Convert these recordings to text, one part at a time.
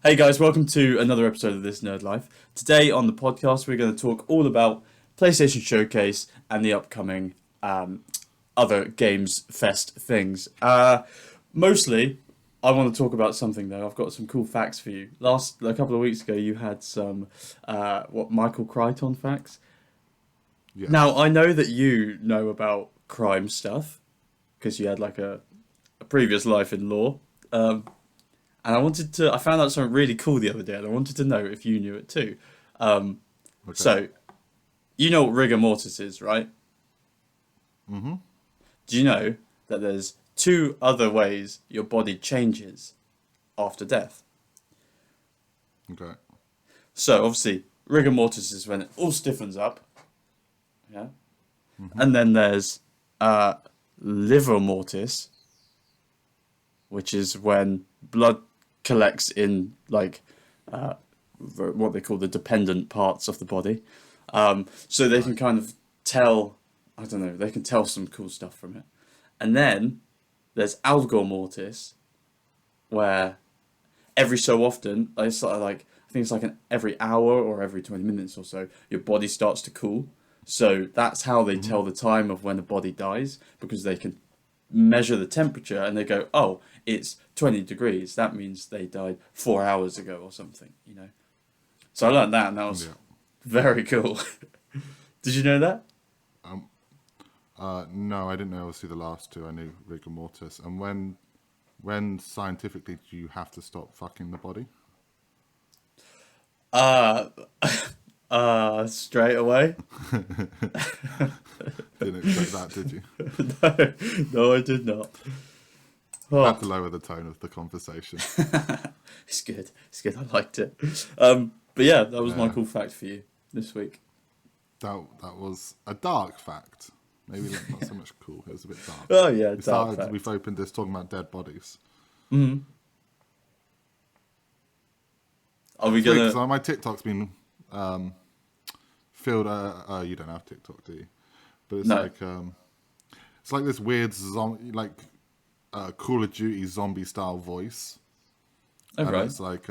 Hey guys, welcome to another episode of This Nerd Life. Today on the podcast, we're going to talk all about PlayStation Showcase and the upcoming other Games Fest things. Mostly, I want to talk about something though. I've got some cool facts for you. A couple of weeks ago, you had some Michael Crichton facts. Now, Yes. I know that you know about crime stuff because you had like a previous life in law. And I found out something really cool the other day, and I wanted to know if you knew it too. Um, Okay. so, you know what rigor mortis is, right? Mm-hmm. Do you know that there's two other ways your body changes after death? Okay. So, obviously, rigor mortis is when it all stiffens up, yeah? Mm-hmm. And then there's liver mortis, which is when blood collects in what they call the dependent parts of the body. So they can Right. kind of tell, I don't know, they can tell some cool stuff from it. And then there's algor mortis, where every so often, it's sort of like, I think it's like every hour or every 20 minutes or so, your body starts to cool. So that's how they Mm-hmm. tell the time of when a body dies, because they can measure the temperature and they go, oh, it's 20 degrees. That means they died 4 hours ago or something, you know. So I learned that and that was Yeah. very cool. Did you know that? Um. No, I didn't know. Obviously, the last two I knew rigor mortis. And when scientifically do you have to stop fucking the body? Uh, Straight away. Didn't expect that, did you? No, no, I did not. Had Oh, to lower the tone of the conversation. it's good. It's good. I liked it. But yeah, that was my Yeah. cool fact for you this week. That was a dark fact. Maybe not so much cool. It was a bit dark. Oh yeah, dark We've fact. opened this talking about dead bodies. Mm. Are we It's weird gonna? because my TikTok's been filled. You don't have TikTok, do you? But No. it's like this weird Call of Duty zombie style voice, Oh and right. it's like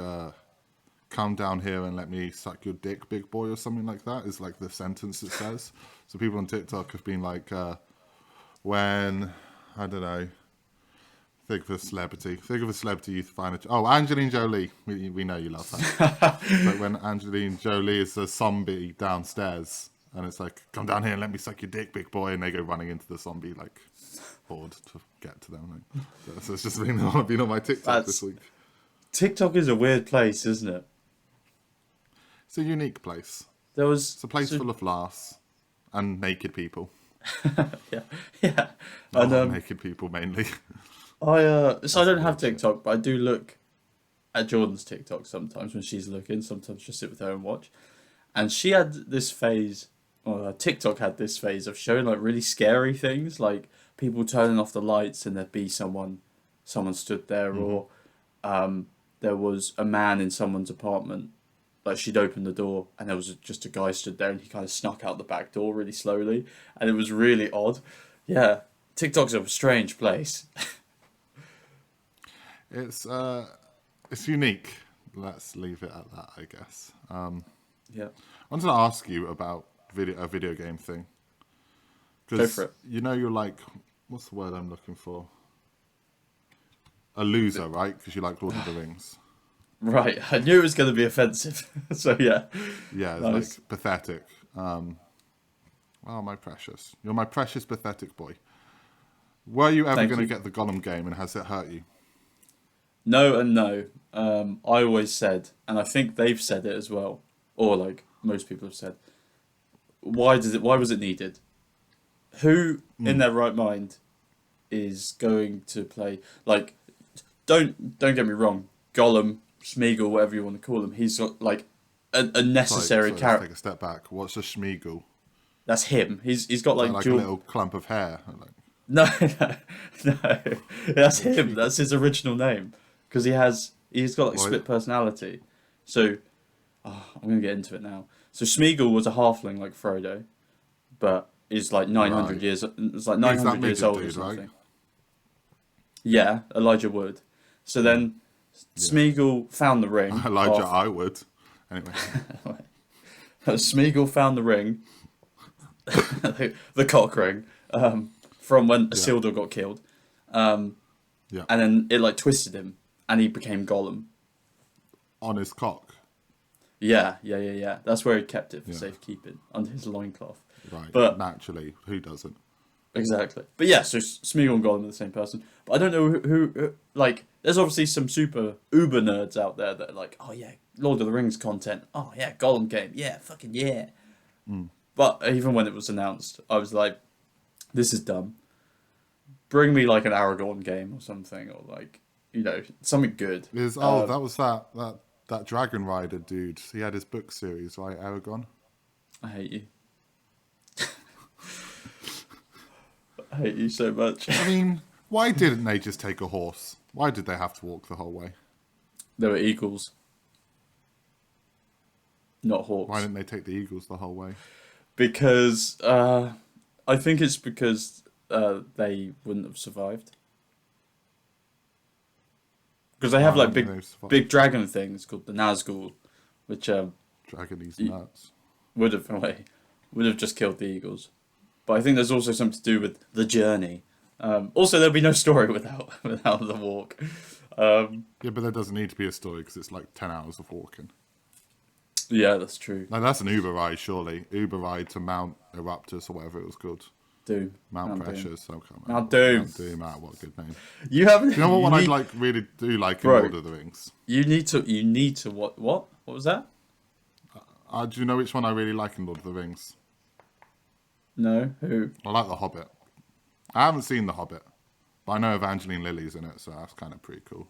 come down here and let me suck your dick, big boy, or something like that. Is like the sentence it says. So people on TikTok have been like, when I don't know, think of a celebrity. Think of a celebrity you find it. Oh, Angelina Jolie. We know you love her. It's like when Angelina Jolie is a zombie downstairs, and it's like, come down here and let me suck your dick, big boy, and they go running into the zombie like horde to get to them. So it's just been on my TikTok this That's week. TikTok is a weird place, isn't it? It's a unique place. There was It's a place so full of laughs and naked people. yeah, yeah, A and lot of naked people mainly. I That's the don't have weird shit. TikTok, but I do look at Jordan's TikTok sometimes when she's looking. Sometimes just sit with her and watch. And she had this phase, or TikTok had this phase of showing like really scary things, like people turning off the lights and there'd be someone stood there, Hmm. or there was a man in someone's apartment. Like she'd opened the door and there was just a guy stood there and he kind of snuck out the back door really slowly, and it was really odd. Yeah, TikTok's a strange place. It's it's unique. Let's leave it at that, I guess. Yeah, I wanted to ask you about a video game thing go for because it. you're like, what's the word I'm looking for? A loser, right? Because you like Lord of the Rings. Right, I knew it was going to be offensive. So yeah, Yeah, it's nice. like pathetic. Oh, my precious, you're my precious pathetic boy. Were you ever Thank going to you. get the Gollum game, and has it hurt you? No and no. I always said, and I think they've said it as well, or like most people have said, why was it needed? Who in Mm. their right mind is going to play like don't get me wrong, Gollum, Smeagol, whatever you want to call him, he's got like a necessary Sorry, let's character. take a step back. What's a Schmeagol? That's him. He's got Is that like like a dual. little clump of hair? Like, No, no, no. That's what's him. Schmeagol? That's his original name because he's got like What? split personality. So I'm gonna get into it now. So Smeagol was a halfling like Frodo, but is like 900 Right. years. It's like He's that 900 years midget old or dude, right? something. Yeah, Elijah Wood. So then Smeagol found the ring. Elijah, I would. Anyway. Smeagol found the ring, the cock ring, from when Isildur got killed. And then it like twisted him, and he became Gollum. On his cock. Yeah. That's where he kept it for safekeeping, under his loincloth. Right. But naturally, who doesn't? Exactly. But yeah, so Smeagol and Gollum are the same person. But I don't know who like, there's obviously some super uber nerds out there that are like, oh yeah, Lord of the Rings content. Oh yeah, Gollum game. Yeah, fucking yeah. But even when it was announced, I was like, this is dumb. Bring me like an Aragorn game or something, or like, you know, something good. That was that Dragon Rider dude. He had his book series, right? Aragorn. I hate you. I hate you so much. I mean, why didn't they just take a horse? Why did they have to walk the whole way? They were eagles, not hawks. Why didn't they take the eagles the whole way? Because I think it's because they wouldn't have survived. Because they have like big dragon things called the Nazgul, which dragon these nuts would have just killed the eagles. But I think there's also something to do with the journey. Also, there'd be no story without the walk. Yeah, but there doesn't need to be a story because it's like 10 hours of walking. Yeah, that's true. No, that's an Uber ride, surely. Uber ride to Mount Eruptus or whatever it was called. Doom. Mount Precious. Okay, Mount Doom. Mount Doom. What a good name. You haven't. You know what one I like really do like in Lord of the Rings? You need to what? What was that? Do you know which one I really like in Lord of the Rings? No, who? I like The Hobbit. I haven't seen The Hobbit, but I know Evangeline Lilly's in it, so that's kind of pretty cool.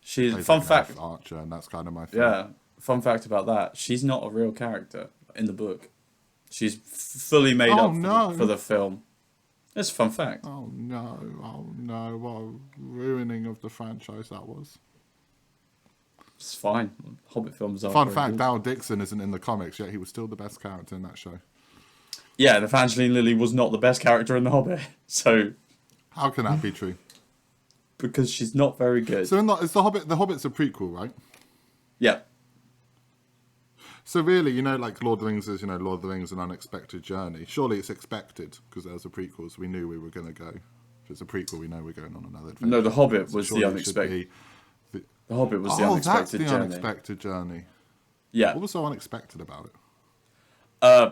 She's fun fact. Archer, and that's kind of my thing. Yeah, fun fact about that. She's not a real character in the book. She's fully made up for the film. It's a fun fact. Oh no! What a ruining of the franchise that was. It's fine. Hobbit films are. Fun fact: Dal Dixon isn't in the comics yet. He was still the best character in that show. Yeah, and Evangeline Lilly was not the best character in The Hobbit. So how can that be true? Because she's not very good. So is The Hobbit? The Hobbit's a prequel, right? Yeah. So really, you know, like Lord of the Rings is, Lord of the Rings, An Unexpected Journey. Surely it's expected because there's a prequel, so we knew we were going to go. If it's a prequel, we know we're going on another adventure. No, The Hobbit was the unexpected. The Hobbit was the unexpected journey. Unexpected journey. Yeah. What was so unexpected about it?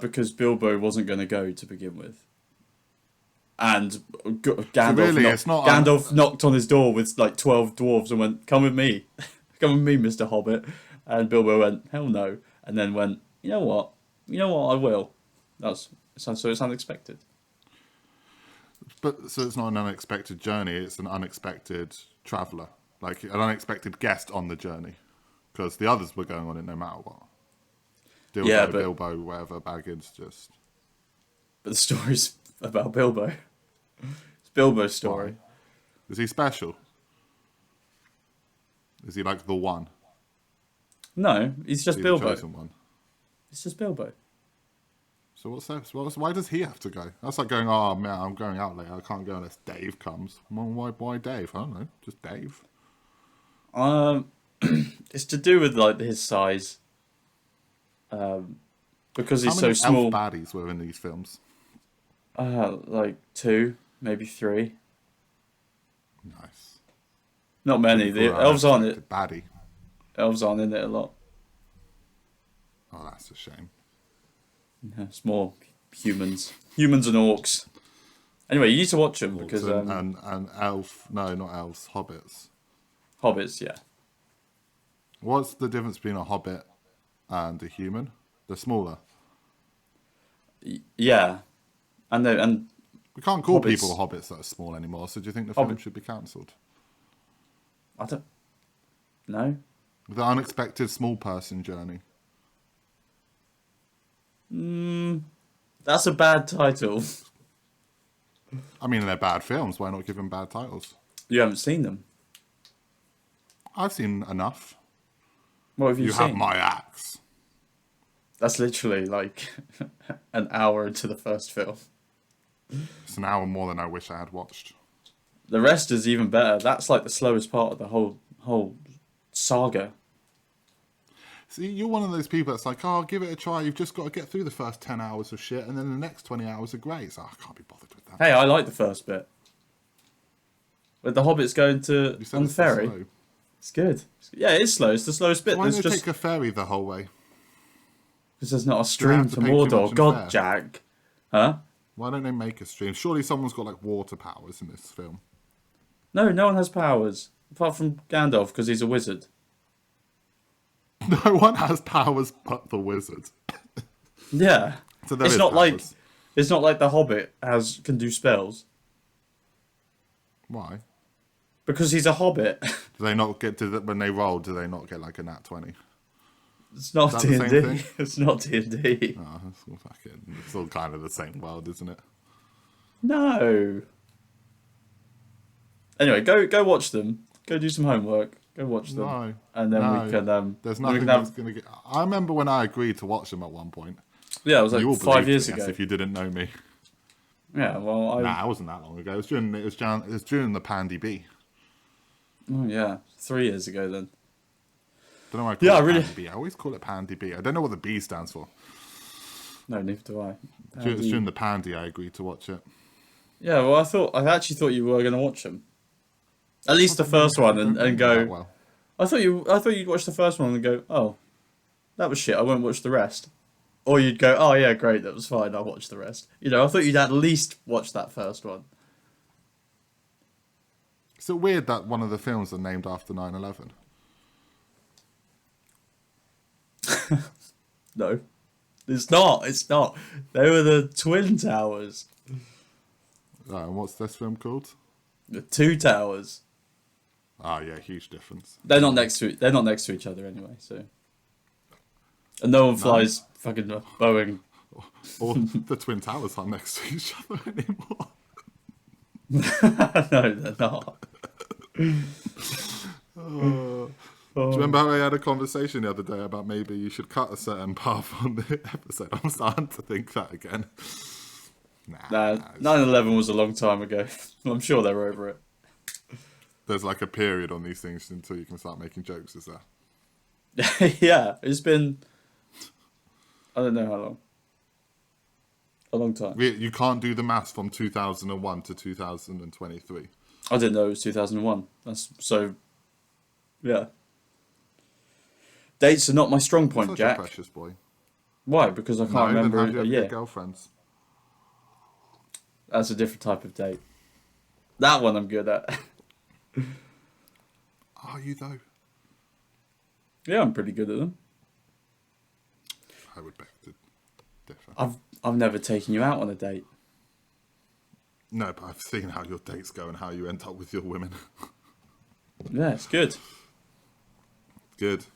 Because Bilbo wasn't going to go to begin with. And Gandalf knocked on his door with like 12 dwarves and went, "Come with me. Come with me, Mr. Hobbit." And Bilbo went, "Hell no." And then went, you know what, I will. So it's unexpected. But so it's not an unexpected journey, it's an unexpected traveller. Like an unexpected guest on the journey. Because the others were going on it no matter what. Bilbo, whatever, Baggins, just... But the story's about Bilbo. It's Bilbo's story. Why? Is he special? Is he like the one? No, he's just Bilbo. The chosen one? It's just Bilbo. So why does he have to go? That's like going, oh man, I'm going out later. I can't go unless Dave comes. Well, why Dave? I don't know, just Dave. It's to do with like his size. Because he's so small. How many elf baddies were in these films? Like 2, maybe 3. Nice. Not many. The elves aren't it. Baddie. Elves aren't in it a lot. Oh, that's a shame. Yeah, it's more humans and orcs. Anyway, you need to watch them because and elf. No, not elves. Hobbits. Hobbits, yeah. What's the difference between a hobbit and a human? They're smaller. Yeah, and we can't call people hobbits that are small anymore. So do you think the film should be cancelled? I don't know. The Unexpected Small Person Journey. That's a bad title. I mean, they're bad films. Why not give them bad titles? You haven't seen them. I've seen enough. What have you seen? You have my axe. That's literally like an hour into the first film. It's an hour more than I wish I had watched. The rest is even better. That's like the slowest part of the whole saga. See, you're one of those people that's like, oh, give it a try. You've just got to get through the first 10 hours of shit, and then the next 20 hours are great. So I can't be bothered with that. Hey, I like the first bit. With the hobbits going to on the ferry. Slow. It's good. Yeah, it is slow. It's the slowest bit. So why don't they just take a ferry the whole way? because there's not a Do they stream have to to pay too much Mordor. in God, fare? Jack. Huh? Why don't they make a stream? Surely someone's got like water powers in this film. No, no one has powers apart from Gandalf because he's a wizard. No one has powers but the wizard. Yeah. So there it's is not powers. like the Hobbit can do spells Why? because he's a Hobbit. Do they not get when they roll? Do they not get like a nat 20? It's not Is D that the and same D. thing? It's not D and D. Oh, it's all kind of the same world, isn't it? No. Anyway, go watch them. Go do some homework. Go watch them, No, and then no. we can. There's we nothing can that's have, going to get. I remember when I agreed to watch them at one point. Yeah, it was You all like 5 believed years me, ago. as if you didn't know me. Yeah, well, Nah, it wasn't that long ago. It was during the Pandy B. Oh yeah, 3 years ago then. Don't know why I call Yeah, it I really- Pandy B. I always call it Pandy B. I don't know what the B stands for. No, neither do I. It's during the Pandy I agreed to watch it. Yeah, well, I actually thought you were going to watch them. At least the first one, I don't and know that go. well. I thought you'd watch the first one and go, oh, that was shit. I won't watch the rest. Or you'd go, oh yeah, great, that was fine. I'll watch the rest. You know, I thought you'd at least watch that first one. Is it weird that one of the films are named after 9/11? No, it's not. It's not. They were the Twin Towers, Oh, and what's this film called? the Two Towers. Oh yeah, huge difference. They're not next to each other anyway. So, and no one flies fucking Boeing. Or the Twin Towers aren't next to each other anymore. No, they're not. Do you remember how I had a conversation the other day about maybe you should cut a certain path on the episode? I'm starting to think that again. Nah, 9/11 was a long time ago. I'm sure they're over it. There's like a period on these things until you can start making jokes, is there? Yeah, it's been. I don't know how long. A long time. You can't do the maths from 2001 to 2023. I didn't know it was 2001. That's so. Yeah. Dates are not my strong point, Such Jack. a precious boy. Why? Because I can't No, then remember how do you a have year. girlfriends? That's a different type of date. That one I'm good at. Are you though? Yeah, I'm pretty good at them. I would beg to differ. I've never taken you out on a date. No, but I've seen how your dates go and how you end up with your women. Yeah, it's good. Good.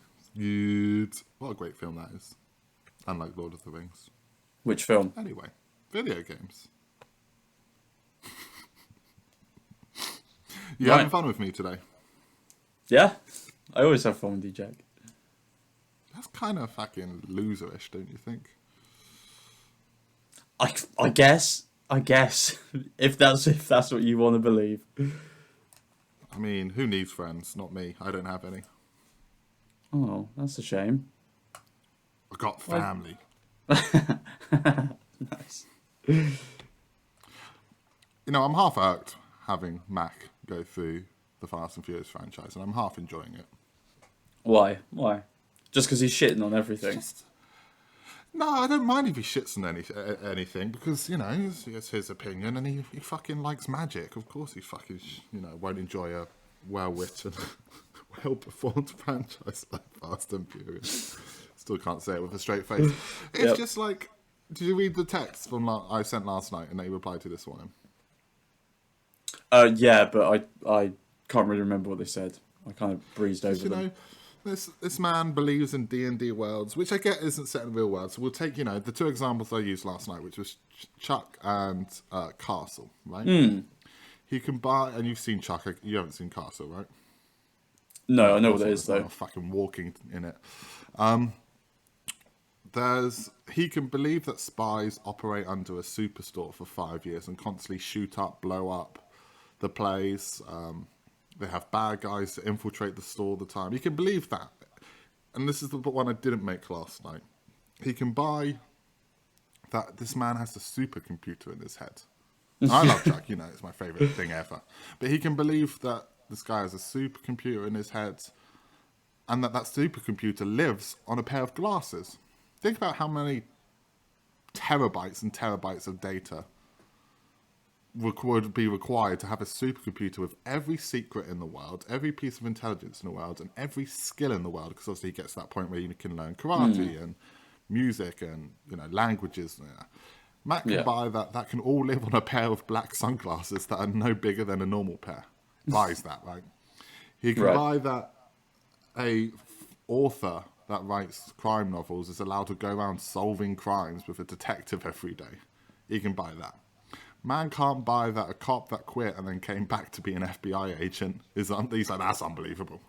What a great film that is. Unlike Lord of the Rings. Which film? Anyway, video games. You Right. having fun with me today? Yeah, I always have fun with you, Jack. That's kind of fucking loserish, don't you think? I guess if that's what you want to believe. I mean, who needs friends? Not me. I don't have any. Oh, that's a shame. I got family. Nice. You know, I'm half irked having Mac go through the Fast and Furious franchise, and I'm half enjoying it. Why? Why? Just because he's shitting on everything. No, I don't mind if he shits on anything because, you know, it's his opinion and he fucking likes magic. Of course he fucking, won't enjoy a well-written, well-performed franchise like Fast and Furious. Still can't say it with a straight face. It's just like, did you read the text from I sent last night and they replied to this one? Yeah, but I can't really remember what they said. I kind of breezed over them. This man believes in D&D worlds, which I get isn't set in real world. So we'll take, the two examples I used last night, which was Chuck and Castle, right? He can buy, and you've seen Chuck, you haven't seen Castle, right? No, I know what it is, though. Fucking walking in it. He can believe that spies operate under a superstore for 5 years and constantly shoot up, blow up the place, They have bad guys that infiltrate the store all the time. You can believe that. And this is the one I didn't make last night. He can buy that this man has a supercomputer in his head. I love Jack, it's my favourite thing ever. But he can believe that this guy has a supercomputer in his head and that supercomputer lives on a pair of glasses. Think about how many terabytes and terabytes of data would be required to have a supercomputer with every secret in the world, every piece of intelligence in the world, and every skill in the world, because obviously he gets to that point where you can learn karate and music and languages. Matt can buy that can all live on a pair of black sunglasses that are no bigger than a normal pair. Buys that, right? He can buy that a author that writes crime novels is allowed to go around solving crimes with a detective every day. He can buy that. Man can't buy that a cop that quit and then came back to be an FBI agent. He's like, that's unbelievable.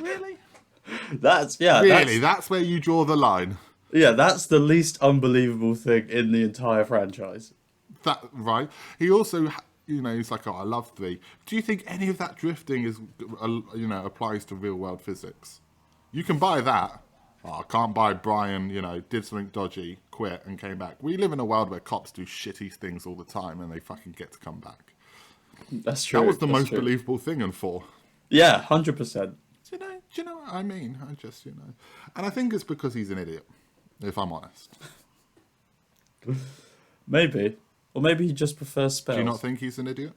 Really? That's where you draw the line. Yeah, that's the least unbelievable thing in the entire franchise. That right? He also, he's like, I love 3. Do you think any of that drifting is, applies to real world physics? You can buy that. I can't buy Brian, did something dodgy, quit, and came back. We live in a world where cops do shitty things all the time, and they fucking get to come back. That's true. That was the most believable thing in 4. Yeah, 100%. Do you know what I mean? And I think it's because he's an idiot, if I'm honest. Maybe. Or maybe he just prefers spells. Do you not think he's an idiot?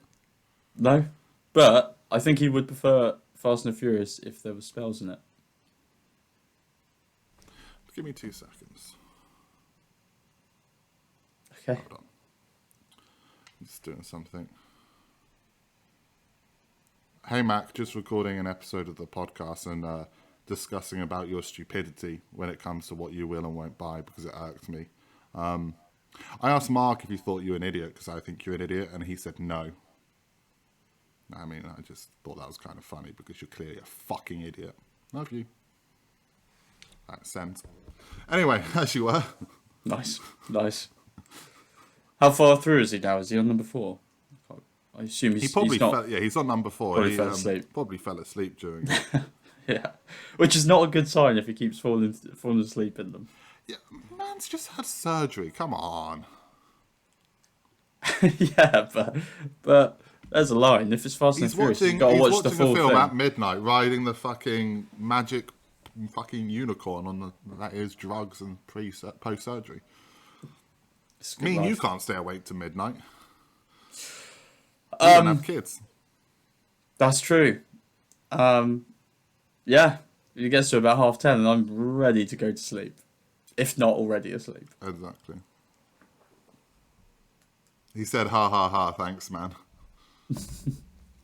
No. But I think he would prefer Fast and Furious if there were spells in it. Give me 2 seconds. Okay. Hold on. I'm just doing something. Hey, Mac, just recording an episode of the podcast and discussing about your stupidity when it comes to what you will and won't buy because it irks me. I asked Mark if he thought you were an idiot because I think you're an idiot, and he said no. I mean, I just thought that was kind of funny because you're clearly a fucking idiot. Love you. That sends. Anyway, as you were. Nice. How far through is he now? Is he on number 4? I assume he's not. He's on number 4. Probably fell asleep. Probably fell asleep during it. Yeah, which is not a good sign if he keeps falling asleep in them. Yeah, man's just had surgery. Come on. Yeah, but there's a line. If it's Fast and Furious, you've got to watch the full thing. He's watching a film thing. at midnight, riding the fucking magic fucking unicorn on that is drugs and post surgery. You can't stay awake to midnight. You don't have kids. That's true. Yeah, it gets to about 10:30 and I'm ready to go to sleep, if not already asleep. Exactly. He said, "Ha ha ha, thanks, man."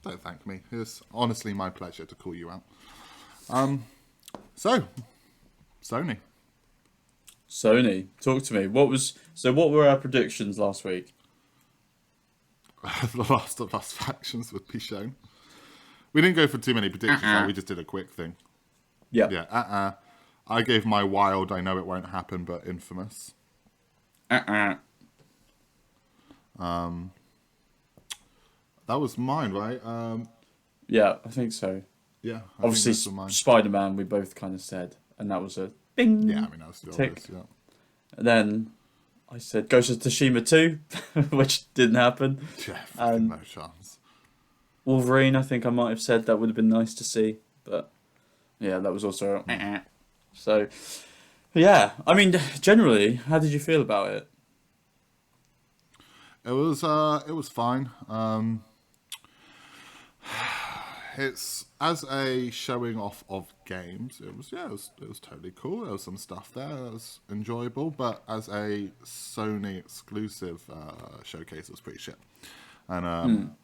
Don't thank me. It's honestly my pleasure to call you out. So, Sony, talk to me. What were our predictions last week? The Last of Us factions would be shown. We didn't go for too many predictions. We just did a quick thing. Yeah. I gave my wild. I know it won't happen, but infamous. Uh-uh. That was mine, right? Yeah, I think so. Yeah. Obviously, Spiderman, we both kind of said, and that was a bing. Yeah, I mean, that was the obvious, yeah. And then I said Ghost of Tsushima 2, which didn't happen. Yeah, no chance. Wolverine, I think I might have said that would have been nice to see, but yeah, that was also so. Yeah, I mean, generally, how did you feel about it? It was fine. It's as a showing off of games. It was totally cool. There was some stuff there that was enjoyable, but as a Sony exclusive showcase, it was pretty shit. And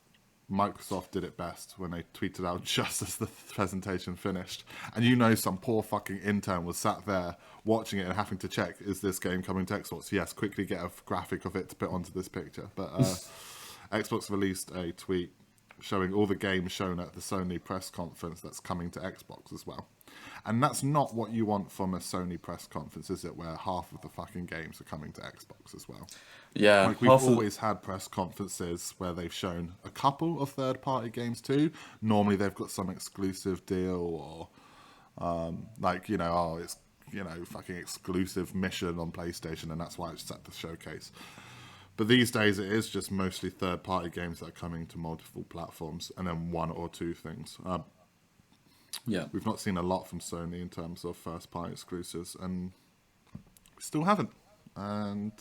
Microsoft did it best when they tweeted out just as the presentation finished. And some poor fucking intern was sat there watching it and having to check, is this game coming to Xbox? Yes, quickly get a graphic of it to put onto this picture. But Xbox released a tweet showing all the games shown at the Sony press conference that's coming to Xbox as well. And that's not what you want from a Sony press conference, is it? Where half of the fucking games are coming to Xbox as well. Yeah, Like, we've always had press conferences where they've shown a couple of third-party games too. Normally they've got some exclusive deal or, like, you know, oh, it's, you know, fucking exclusive mission on PlayStation and that's why it's at the showcase. But these days it is just mostly third-party games that are coming to multiple platforms and then one or two things. Yeah. We've not seen a lot from Sony in terms of first-party exclusives, and we still haven't. And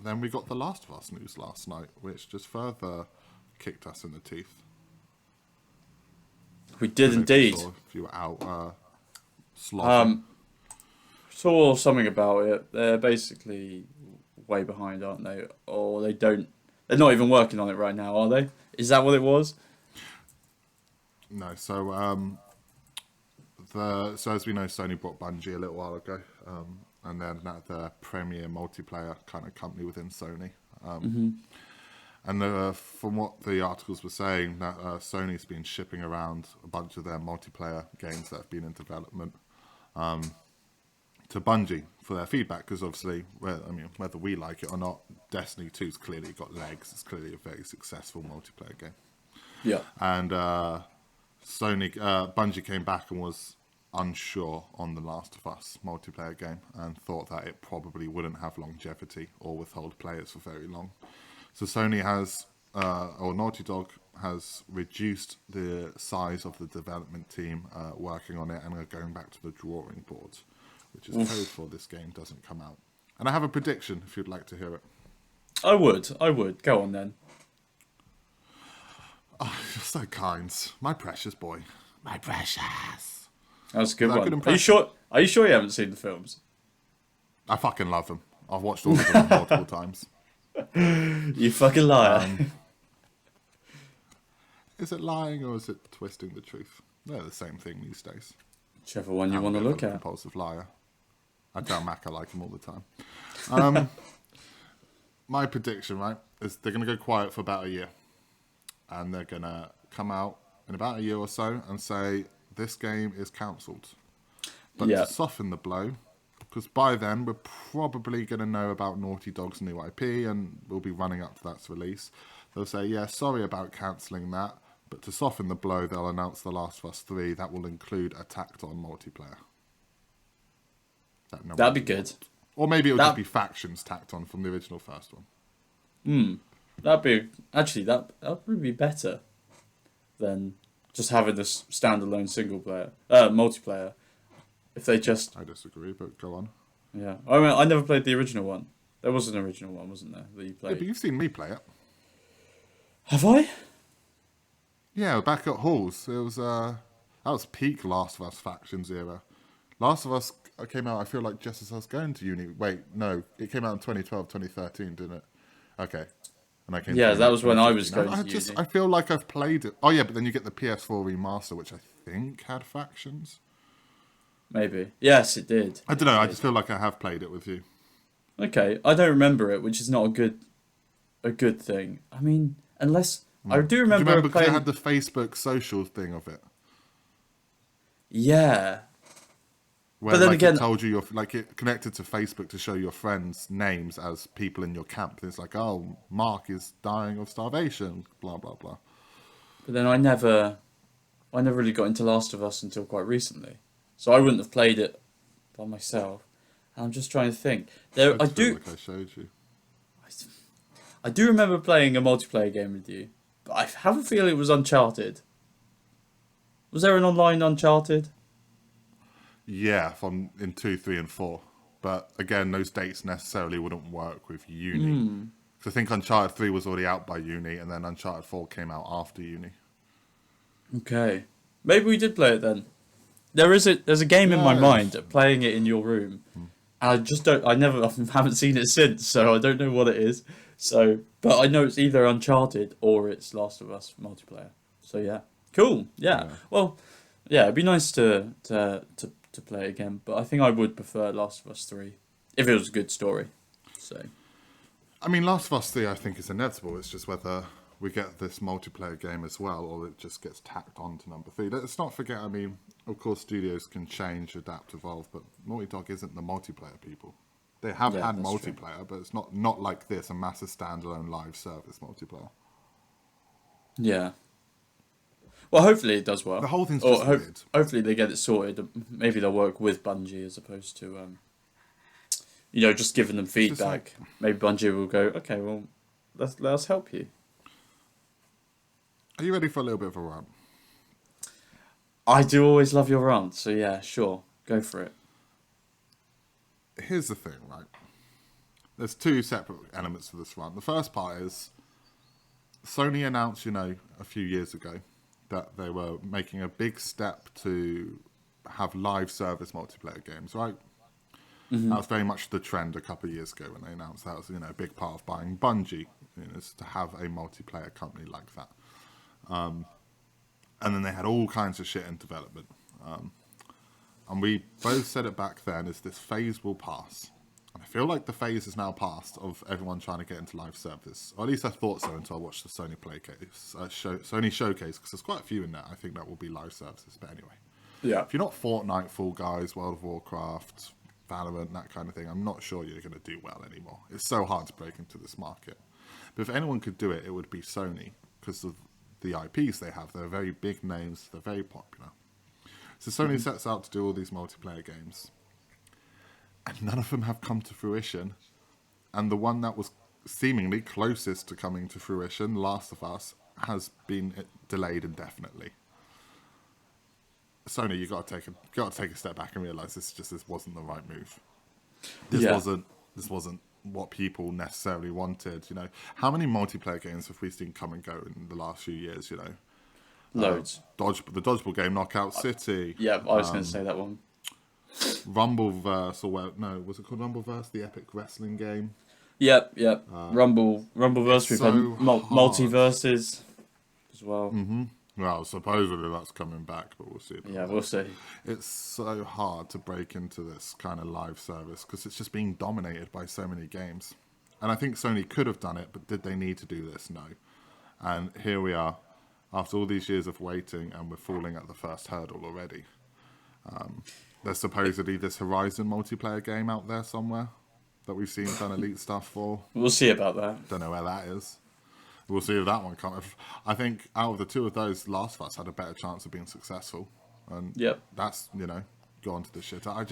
then we got the Last of Us news last night, which just further kicked us in the teeth. We did indeed. If you were out slogging. Saw something about it. They're basically way behind, aren't they? Or they're not even working on it right now, are they? Is that what it was? No, so as we know, Sony bought Bungie a little while ago, and they're now the premier multiplayer kind of company within Sony. And from what the articles were saying, that Sony's been shipping around a bunch of their multiplayer games that have been in development to Bungie for their feedback, because obviously, whether we like it or not, Destiny 2's clearly got legs. It's clearly a very successful multiplayer game. Yeah. And Bungie came back and was unsure on the Last of Us multiplayer game and thought that it probably wouldn't have longevity or withhold players for very long. So Sony has, or Naughty Dog has reduced the size of the development team working on it and are going back to the drawing board, which is code for this game doesn't come out. And I have a prediction if you'd like to hear it. I would. Go on then. Oh, you're so kind. My precious boy. My precious. That's a good one. Are you sure you haven't seen the films? I fucking love them. I've watched all of them multiple times. You fucking liar. Is it lying or is it twisting the truth? They're the same thing these days. Whichever one you want to look at. Compulsive liar. I tell Mac I like him all the time. My prediction, right, is they're going to go quiet for about a year. And they're going to come out in about a year or so and say, this game is cancelled. But to soften the blow, because by then we're probably going to know about Naughty Dog's new IP and we'll be running up to that release. They'll say, yeah, sorry about cancelling that, but to soften the blow, they'll announce The Last of Us 3 that will include a tacked-on multiplayer. That'd be good. Or maybe it'll just be factions tacked on from the original first one. That'd be that would be better than just having this standalone single player multiplayer. If they just, I disagree, but go on. Yeah, I mean, I never played the original one. There was an original one, wasn't there? That you played. Yeah, but you've seen me play it. Have I? Yeah, back at Halls. It was that was peak Last of Us factions era. Last of Us came out, I feel like, just as I was going to uni. Wait, no, it came out in 2012, 2013, didn't it? Okay. And I came that was when I was going to uni. I feel like I've played it. Oh, yeah, but then you get the PS4 remaster, which I think had factions. Maybe. Yes, it did. I don't know, I just feel like I have played it with you. Okay, I don't remember it, which is not a good thing. I mean, unless... I do remember, playing... because it playing... had the Facebook social thing of it. Yeah. Where, but then like, again, it told you it connected to Facebook to show your friends' names as people in your camp. It's like, oh, Mark is dying of starvation, blah blah blah. But then I never really got into Last of Us until quite recently, so I wouldn't have played it by myself. And I'm just trying to think. I do. Like I showed you. I do remember playing a multiplayer game with you, but I have a feeling it was Uncharted. Was there an online Uncharted? Yeah, in 2, 3, and 4. But again, those dates necessarily wouldn't work with uni. So I think Uncharted 3 was already out by uni, and then Uncharted 4 came out after uni. Okay, maybe we did play it then. There's a game in my mind, playing it in your room. I haven't seen it since, so I don't know what it is. So, but I know it's either Uncharted or it's Last of Us multiplayer. So yeah, cool. Yeah. Well, yeah, it'd be nice to play it again, but I think I would prefer Last of Us 3 if it was a good story. So, I mean, Last of Us 3, I think is inevitable. It's just whether we get this multiplayer game as well, or it just gets tacked on to number 3. Let's not forget, I mean, of course studios can change, adapt, evolve, but Naughty Dog isn't the multiplayer people. They have had multiplayer, but it's not like this, a massive standalone live service multiplayer. Yeah. Well, hopefully it does well. The whole thing's just weird. Hopefully they get it sorted. Maybe they'll work with Bungie as opposed to, you know, just giving them feedback. Maybe Bungie will go, okay, well, let us help you. Are you ready for a little bit of a rant? I do always love your rant, so yeah, sure, go for it. Here's the thing, right? There's 2 separate elements to this rant. The first part is Sony announced, you know, a few years ago that they were making a big step to have live service multiplayer games, right? Mm-hmm. That was very much the trend a couple of years ago when they announced that was, you know, a big part of buying Bungie, you know, is to have a multiplayer company like that. And then they had all kinds of shit in development. And we both said it back then, is this phase will pass. And I feel like the phase is now past of everyone trying to get into live service. Or at least I thought so until I watched the Sony Sony showcase, because there's quite a few in there. I think that will be live services. But anyway, yeah. If you're not Fortnite, Fall Guys, World of Warcraft, Valorant, that kind of thing, I'm not sure you're going to do well anymore. It's so hard to break into this market. But if anyone could do it, it would be Sony, because of the IPs they have. They're very big names. They're very popular. So Sony sets out to do all these multiplayer games. And none of them have come to fruition. And the one that was seemingly closest to coming to fruition, Last of Us, has been delayed indefinitely. Sony, you got to take a step back and realize this wasn't the right move. This wasn't what people necessarily wanted. You know, how many multiplayer games have we seen come and go in the last few years? You know, loads. The dodgeball game, Knockout City. Yeah, I was going to say that one. Rumbleverse, was it called Rumbleverse? The epic wrestling game. Yep. Rumbleverse. We've had multiverses as well. Mm-hmm. Well, supposedly that's coming back, but we'll see. Yeah, we'll see. It's so hard to break into this kind of live service because it's just being dominated by so many games. And I think Sony could have done it, but did they need to do this? No. And here we are, after all these years of waiting, and we're falling at the first hurdle already. There's supposedly this Horizon multiplayer game out there somewhere that we've seen done leaked stuff for. We'll see about that. Don't know where that is. We'll see if that one comes. I think out of the 2 of those, Last of Us had a better chance of being successful. And that's, you know, go on to the shit. I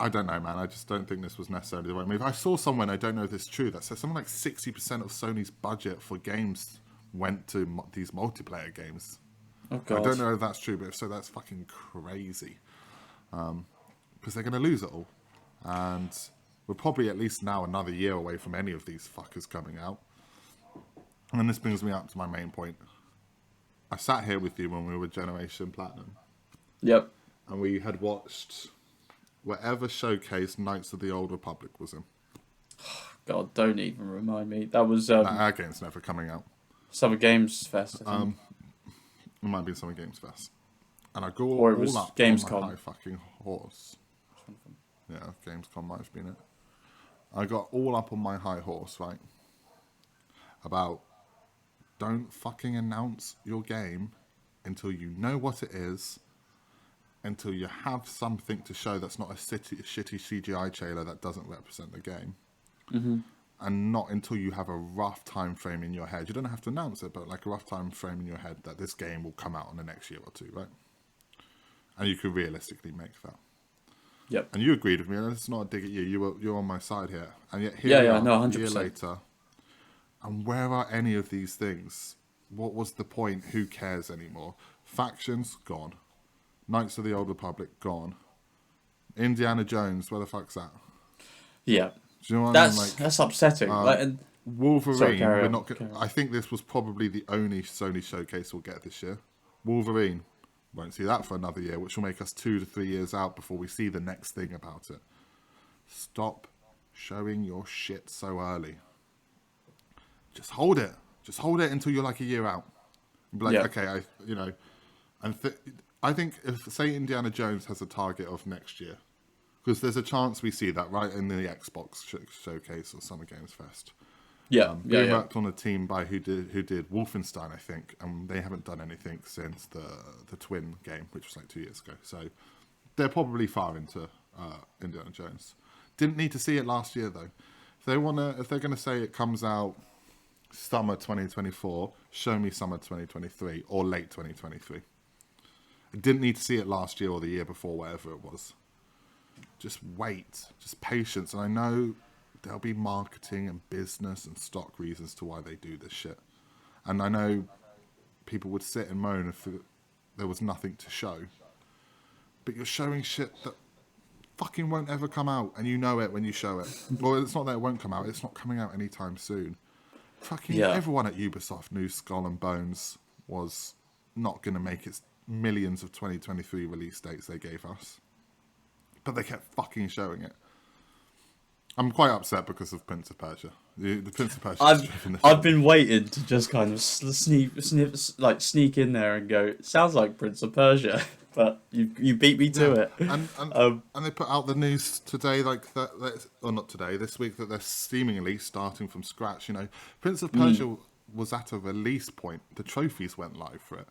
don't know, man. I just don't think this was necessarily the right move. I saw somewhere, and I don't know if this is true, that said something like 60% of Sony's budget for games went to these multiplayer games. Oh, God. I don't know if that's true, but if so, that's fucking crazy. Because they're going to lose it all. And we're probably at least now another year away from any of these fuckers coming out. And then this brings me up to my main point. I sat here with you when we were Generation Platinum. Yep. And we had watched whatever showcase Knights of the Old Republic was in. God, don't even remind me. That was... our game's never coming out. Summer Games Fest, I think. It might be Summer Games Fest. And I go or it was all up Gamescom. on my high fucking horse. Yeah, Gamescom might have been it. I got all up on my high horse, right? About don't fucking announce your game until you know what it is, until you have something to show that's not a shitty CGI trailer that doesn't represent the game. Mm-hmm. And not until you have a rough time frame in your head. You don't have to announce it, but like a rough time frame in your head that this game will come out in the next year or 2, right? And you could realistically make that. Yep. And you agreed with me, and it's not a dig at you. You're on my side here. And yet here we are, 100%. a year later. And where are any of these things? What was the point? Who cares anymore? Factions, gone. Knights of the Old Republic, gone. Indiana Jones, where the fuck's that? Yeah. Do you know what I mean? That's upsetting. Wolverine, sorry, we're not. I think this was probably the only Sony showcase we'll get this year. Wolverine, won't see that for another year, which will make us 2 to 3 years out before we see the next thing about it. Stop showing your shit so early. Just hold it. Just hold it until you're like a year out. Be like, okay, I think if, say, Indiana Jones has a target of next year, because there's a chance we see that right in the Xbox showcase or Summer Games Fest. Being worked on a team by who did Wolfenstein, I think, and they haven't done anything since the Twin game, which was like 2 years ago. So they're probably far into Indiana Jones. Didn't need to see it last year though. If they're gonna say it comes out summer 2024, show me summer 2023 or late 2023. I didn't need to see it last year or the year before, whatever it was. Just wait, just patience. And I know there'll be marketing and business and stock reasons to why they do this shit. And I know people would sit and moan if there was nothing to show. But you're showing shit that fucking won't ever come out, and you know it when you show it. Well, it's not that it won't come out, it's not coming out anytime soon. Fucking everyone at Ubisoft knew Skull and Bones was not going to make its millions of 2023 release dates they gave us. But they kept fucking showing it. I'm quite upset because of Prince of Persia. The Prince of Persia. I've been waiting to just kind of sneak in there and go, sounds like Prince of Persia, but you beat me to it. And they put out the news today, like that, or not today, this week, that they're seemingly starting from scratch. You know, Prince of Persia was at a release point. The trophies went live for it,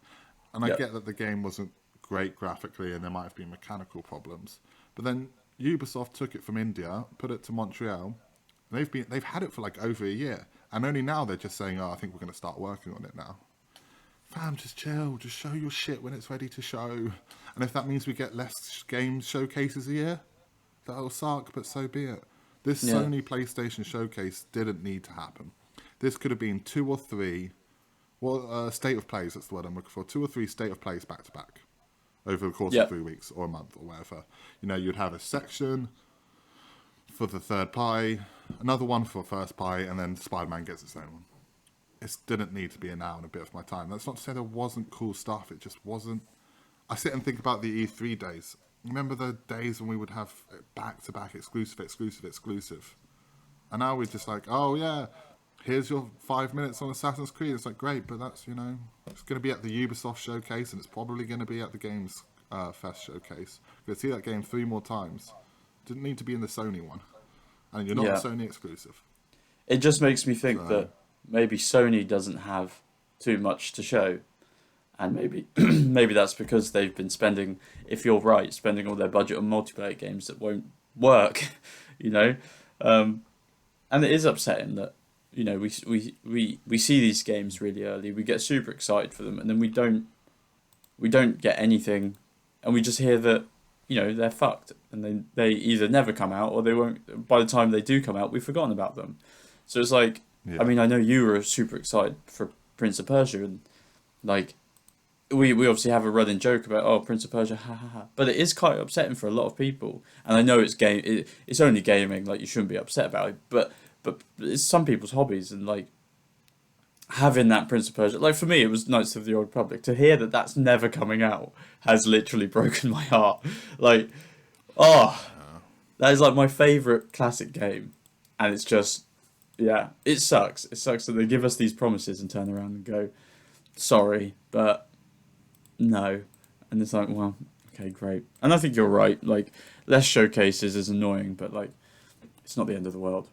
and I get that the game wasn't great graphically, and there might have been mechanical problems, but then Ubisoft took it from India, put it to Montreal. And they've had it for like over a year, and only now they're just saying, "Oh, I think we're going to start working on it now." Fam, just chill. Just show your shit when it's ready to show. And if that means we get less game showcases a year, that'll suck. But so be it. This Sony PlayStation showcase didn't need to happen. This could have been 2 or 3. State of plays. That's the word I'm looking for. 2 or 3 state of plays back to back over the course of 3 weeks or a month or whatever. You know, you'd have a section for the third party, another one for first party, and then Spider-Man gets its own one. It didn't need to be an hour and a bit of my time. That's not to say there wasn't cool stuff. It just wasn't. I sit and think about the E3 days. Remember the days when we would have back-to-back exclusive. And now we're just like, oh yeah, here's your 5 minutes on Assassin's Creed. It's like, great, but that's, you know, it's going to be at the Ubisoft showcase, and it's probably going to be at the Games Fest showcase. You're going to see that game 3 more times. Didn't need to be in the Sony one. And you're not a Sony exclusive. It just makes me think that maybe Sony doesn't have too much to show. And maybe maybe that's because they've been spending, if you're right, spending all their budget on multiplayer games that won't work, you know? And it is upsetting that, you know, we see these games really early, we get super excited for them, and then we don't get anything, and we just hear that, you know, they're fucked, and they either never come out, or they won't, by the time they do come out, we've forgotten about them. So it's like, I mean, I know you were super excited for Prince of Persia, and like, we obviously have a running joke about, oh, Prince of Persia, ha ha ha. But it is quite upsetting for a lot of people. And I know it's only gaming, like, you shouldn't be upset about it. But it's some people's hobbies, and like, having that Prince of Persia, like for me, it was Knights of the Old Republic. To hear that that's never coming out has literally broken my heart. Like, that is like my favourite classic game. And it's just, it sucks. It sucks that they give us these promises and turn around and go, sorry, but no. And it's like, well, okay, great. And I think you're right. Like, less showcases is annoying, but like, it's not the end of the world.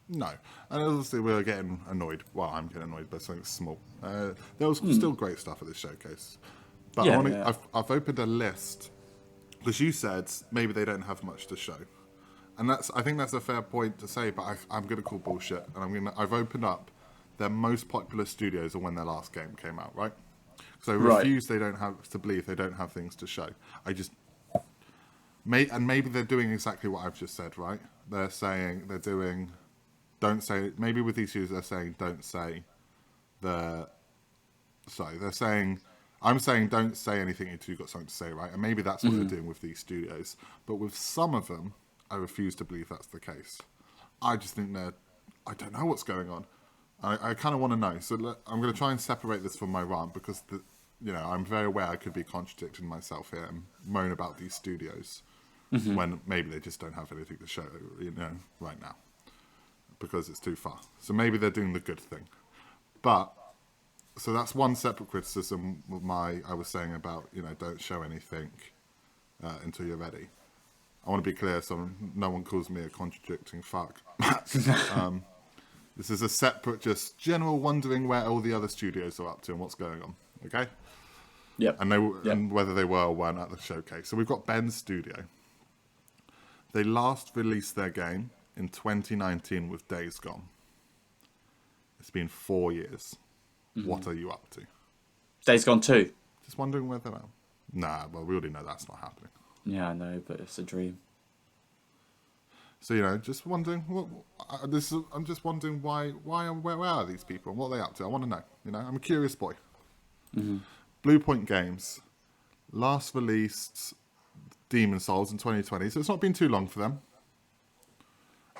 No. And obviously we're getting annoyed. Well, I'm getting annoyed by something small. There was still great stuff at this showcase. But I've opened a list, because you said maybe they don't have much to show. And I think that's a fair point to say, but I'm going to call bullshit. And I've opened up their most popular studios and when their last game came out, right? So refuse they don't have to believe they don't have things to show. Maybe they're doing exactly what I've just said, right? They're saying don't say, maybe with these studios they're saying don't say I'm saying don't say anything until you've got something to say, right? And maybe that's what they're doing with these studios. But with some of them, I refuse to believe that's the case. I just think I don't know what's going on. I kind of want to know. So I'm going to try and separate this from my rant, because I'm very aware I could be contradicting myself here and moan about these studios when maybe they just don't have anything to show, right now, because it's too far. So maybe they're doing the good thing. But so that's one separate criticism I was saying about, don't show anything until you're ready. I want to be clear so no one calls me a contradicting fuck. This is a separate, just general wondering where all the other studios are up to and what's going on. Okay? Yep. And whether they were or weren't at the showcase. So we've got Ben's studio. They last released their game in 2019 with Days Gone. It's been 4 years. What are you up to? Days Gone 2. Just wondering where they're at. Nah, well, we already know that's not happening. Yeah, I know, but it's a dream. So, just wondering, I'm just wondering where are these people and what are they up to? I want to know. I'm a curious boy. Blue Point Games last released Demon Souls in 2020, so it's not been too long for them.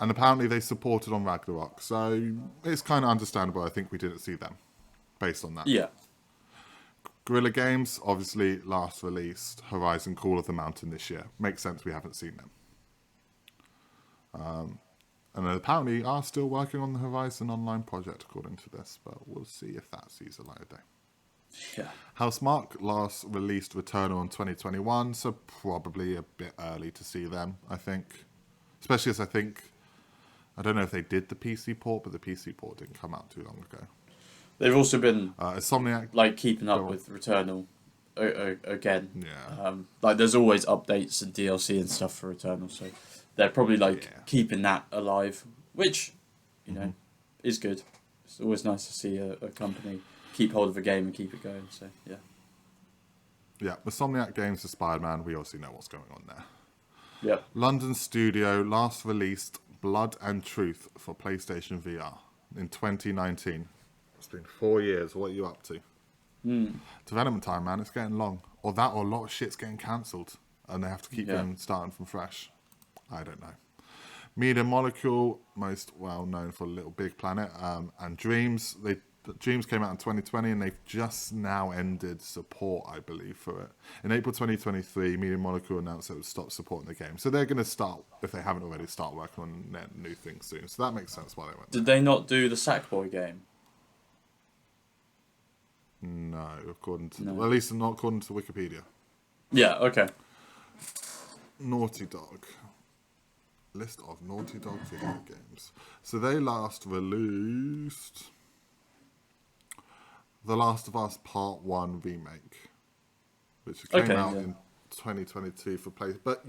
And apparently they supported on Ragnarok, so it's kind of understandable. I think we didn't see them based on that. Yeah. Guerrilla Games obviously last released Horizon Call of the Mountain this year. Makes sense we haven't seen them. And they apparently are still working on the Horizon Online project according to this, but we'll see if that sees a light of day. Yeah. Housemarque last released Returnal in 2021, so probably a bit early to see them, I think. Especially as I don't know if they did the PC port, but the PC port didn't come out too long ago. They've also been Insomniac, keeping up with Returnal again. Yeah. There's always updates and DLC and stuff for Returnal, so they're probably keeping that alive, which is good. It's always nice to see a company keep hold of a game and keep it going. So yeah. Yeah, Insomniac Games for Spiderman. We obviously know what's going on there. Yep. London studio last released Blood and Truth for PlayStation VR in 2019. It's been 4 years. What are you up to? Development time, man. It's getting long. Or a lot of shit's getting cancelled, and they have to keep them starting from fresh. I don't know. Media Molecule, most well known for Little Big Planet, and Dreams. Dreams came out in 2020, and they've just now ended support, I believe, for it. In April 2023, Media Molecule announced it would stop supporting the game. So they're going to start, if they haven't already, start working on new things soon. So that makes sense why they went there. Did they not do the Sackboy game? No, at least not according to Wikipedia. Yeah, okay. Naughty Dog. List of Naughty Dog video games. So they last released The Last of Us Part 1 remake, which came out in 2022 for play. But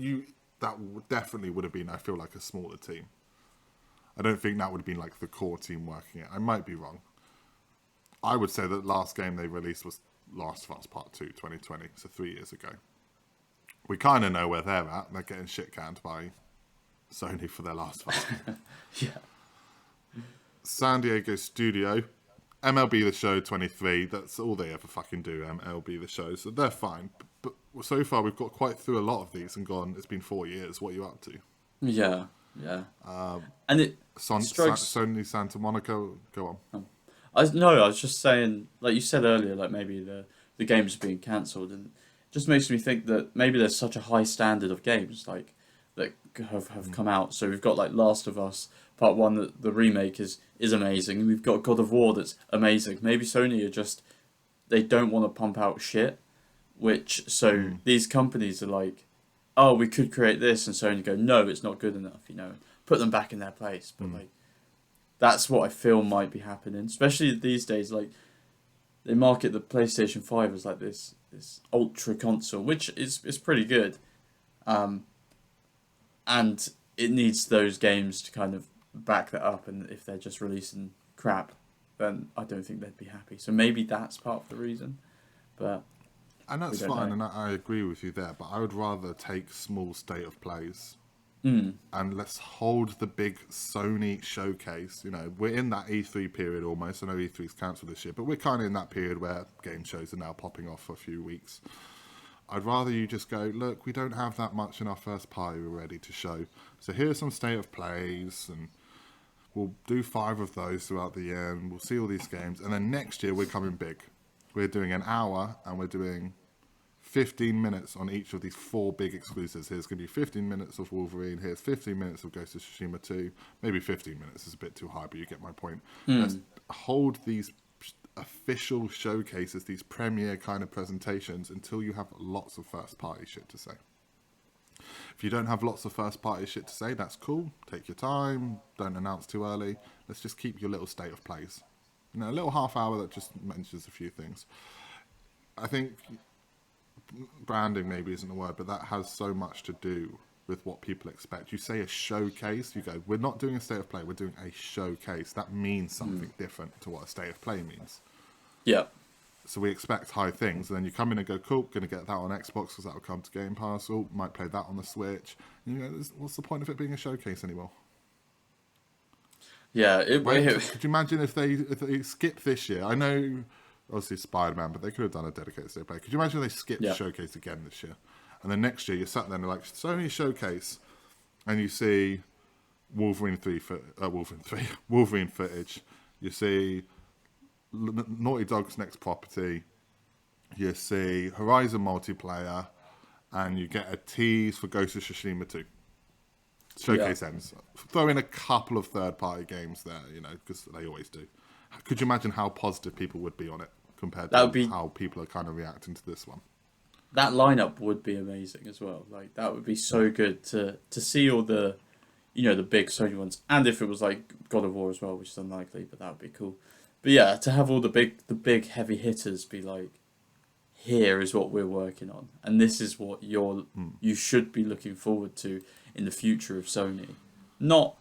definitely would have been, I feel like, a smaller team. I don't think that would have been like the core team working it. I might be wrong. I would say that the last game they released was Last of Us Part 2, 2020, so 3 years ago. We kind of know where they're at. They're getting shit canned by Sony for their Last of Us. Yeah. San Diego studio, MLB The Show 23. That's all they ever fucking do, MLB The Show. So they're fine. But so far we've got quite through a lot of these and gone, it's been 4 years. What are you up to? Yeah. And it strikes... Sony Santa Monica, go on. I was just saying, like you said earlier, like maybe the games are being cancelled, and it just makes me think that maybe there's such a high standard of games like that have come out. So we've got like Last of Us Part 1, that the remake is amazing. We've got God of War that's amazing. Maybe Sony they don't want to pump out shit, these companies are like, oh, we could create this, and Sony go, no, it's not good enough, put them back in their place. But that's what I feel might be happening, especially these days. Like, they market the PlayStation 5 as like this ultra console, which is pretty good, and it needs those games to kind of back that up. And if they're just releasing crap, then I don't think they'd be happy. So maybe that's part of the reason. But and that's fine, and I agree with you there. But I would rather take small state of plays. And let's hold the big Sony showcase. We're in that E3 period almost. I know E3's cancelled this year, but we're kind of in that period where game shows are now popping off for a few weeks. I'd rather you just go, look, we don't have that much in our first party we're ready to show. So here's some state of plays, and we'll do 5 of those throughout the year, and we'll see all these games. And then next year we're coming big. We're doing an hour, and we're doing 15 minutes on each of these 4 big exclusives. Here's going to be 15 minutes of Wolverine. Here's 15 minutes of Ghost of Tsushima 2. Maybe 15 minutes is a bit too high, but you get my point. Let's hold these official showcases, these premiere kind of presentations, until you have lots of first-party shit to say. If you don't have lots of first-party shit to say, that's cool. Take your time. Don't announce too early. let's just keep your little state of plays. You know, a little half hour that just mentions a few things. I think branding maybe isn't the word, but that has so much to do with what people expect. You say a showcase, you go, we're not doing a state of play, we're doing a showcase. That means something different to what a state of play means. Yeah. So we expect high things, and then you come in and go, cool, going to get that on Xbox because that will come to Game Pass, or might play that on the Switch. And you go, what's the point of it being a showcase anymore? Yeah. Could you imagine if they skip this year? I know, obviously, Spiderman, but they could have done a dedicated state of play. Could you imagine if they skipped the showcase again this year? And then next year, you're sat there and like, Sony showcase, and you see Wolverine footage. You see Naughty Dog's next property. You see Horizon multiplayer, and you get a tease for Ghost of Tsushima 2. Showcase ends. Throw in a couple of third-party games there, you know, because they always do. Could you imagine how positive people would be on it compared to how people are kind of reacting to this one? That lineup would be amazing as well. Like, that would be so good to see all the, you know, the big Sony ones, and if it was like God of War as well, which is unlikely, but that would be cool. But yeah, to have all the big heavy hitters be like, here is what we're working on, and this is what you should be looking forward to in the future of Sony. Not,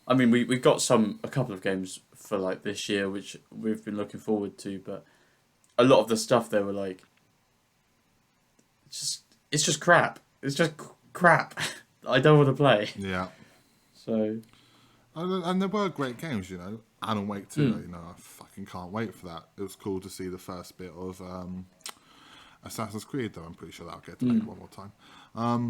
I mean, we've got a couple of games for like this year which we've been looking forward to, but a lot of the stuff they were like, it's just crap. It's just crap. I don't want to play. Yeah. So. And there were great games, you know. Alan Wake 2, you know, I fucking can't wait for that. It was cool to see the first bit of Assassin's Creed, though. I'm pretty sure that'll get delayed one more time.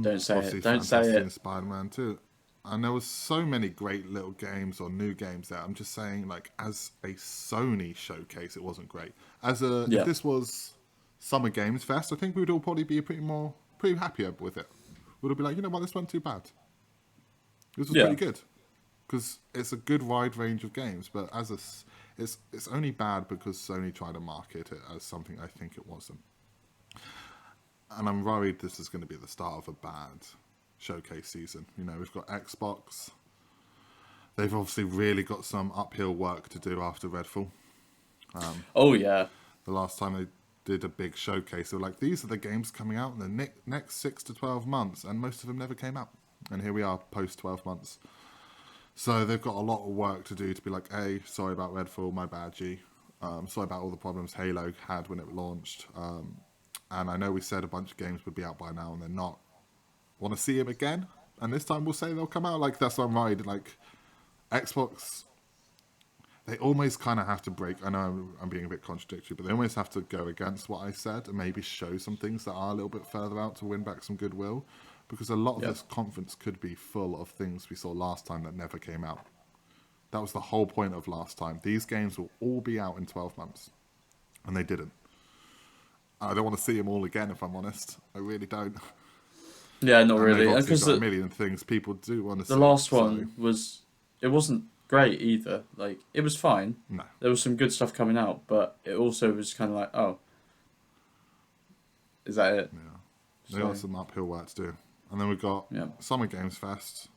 Don't say it. Don't say it. Spiderman 2. And there was so many great little games or new games there. I'm just saying, like, as a Sony showcase, it wasn't great. If this was Summer Games Fest, I think we would all probably be pretty happier with it. We'd all be like, you know what, this wasn't too bad. This was pretty good. Because it's a good wide range of games, but it's only bad because Sony tried to market it as something I think it wasn't. And I'm worried this is going to be the start of a bad showcase season. You know, we've got Xbox. They've obviously really got some uphill work to do after Redfall. The last time they did a big showcase, they were like, these are the games coming out in the next 6 to 12 months, and most of them never came out. And here we are, post 12 months. So they've got a lot of work to do to be like, hey, sorry about Redfall, my bad, G. Sorry about all the problems Halo had when it launched. And I know we said a bunch of games would be out by now, and they're not. Want to see them again? And this time we'll say they'll come out. Like, that's what I'm worried. Like, Xbox, they almost kind of have to break. I know I'm being a bit contradictory, but they almost have to go against what I said and maybe show some things that are a little bit further out to win back some goodwill. Because a lot of this conference could be full of things we saw last time that never came out. That was the whole point of last time. These games will all be out in 12 months. And they didn't. I don't want to see them all again, if I'm honest. I really don't. Yeah, not really. Because a million things people do want to see. The last one wasn't great either. Like, it was fine. No. There was some good stuff coming out, but it also was kind of like, oh, is that it? Yeah. They got some uphill work to do. And then we've got Summer Games Fest.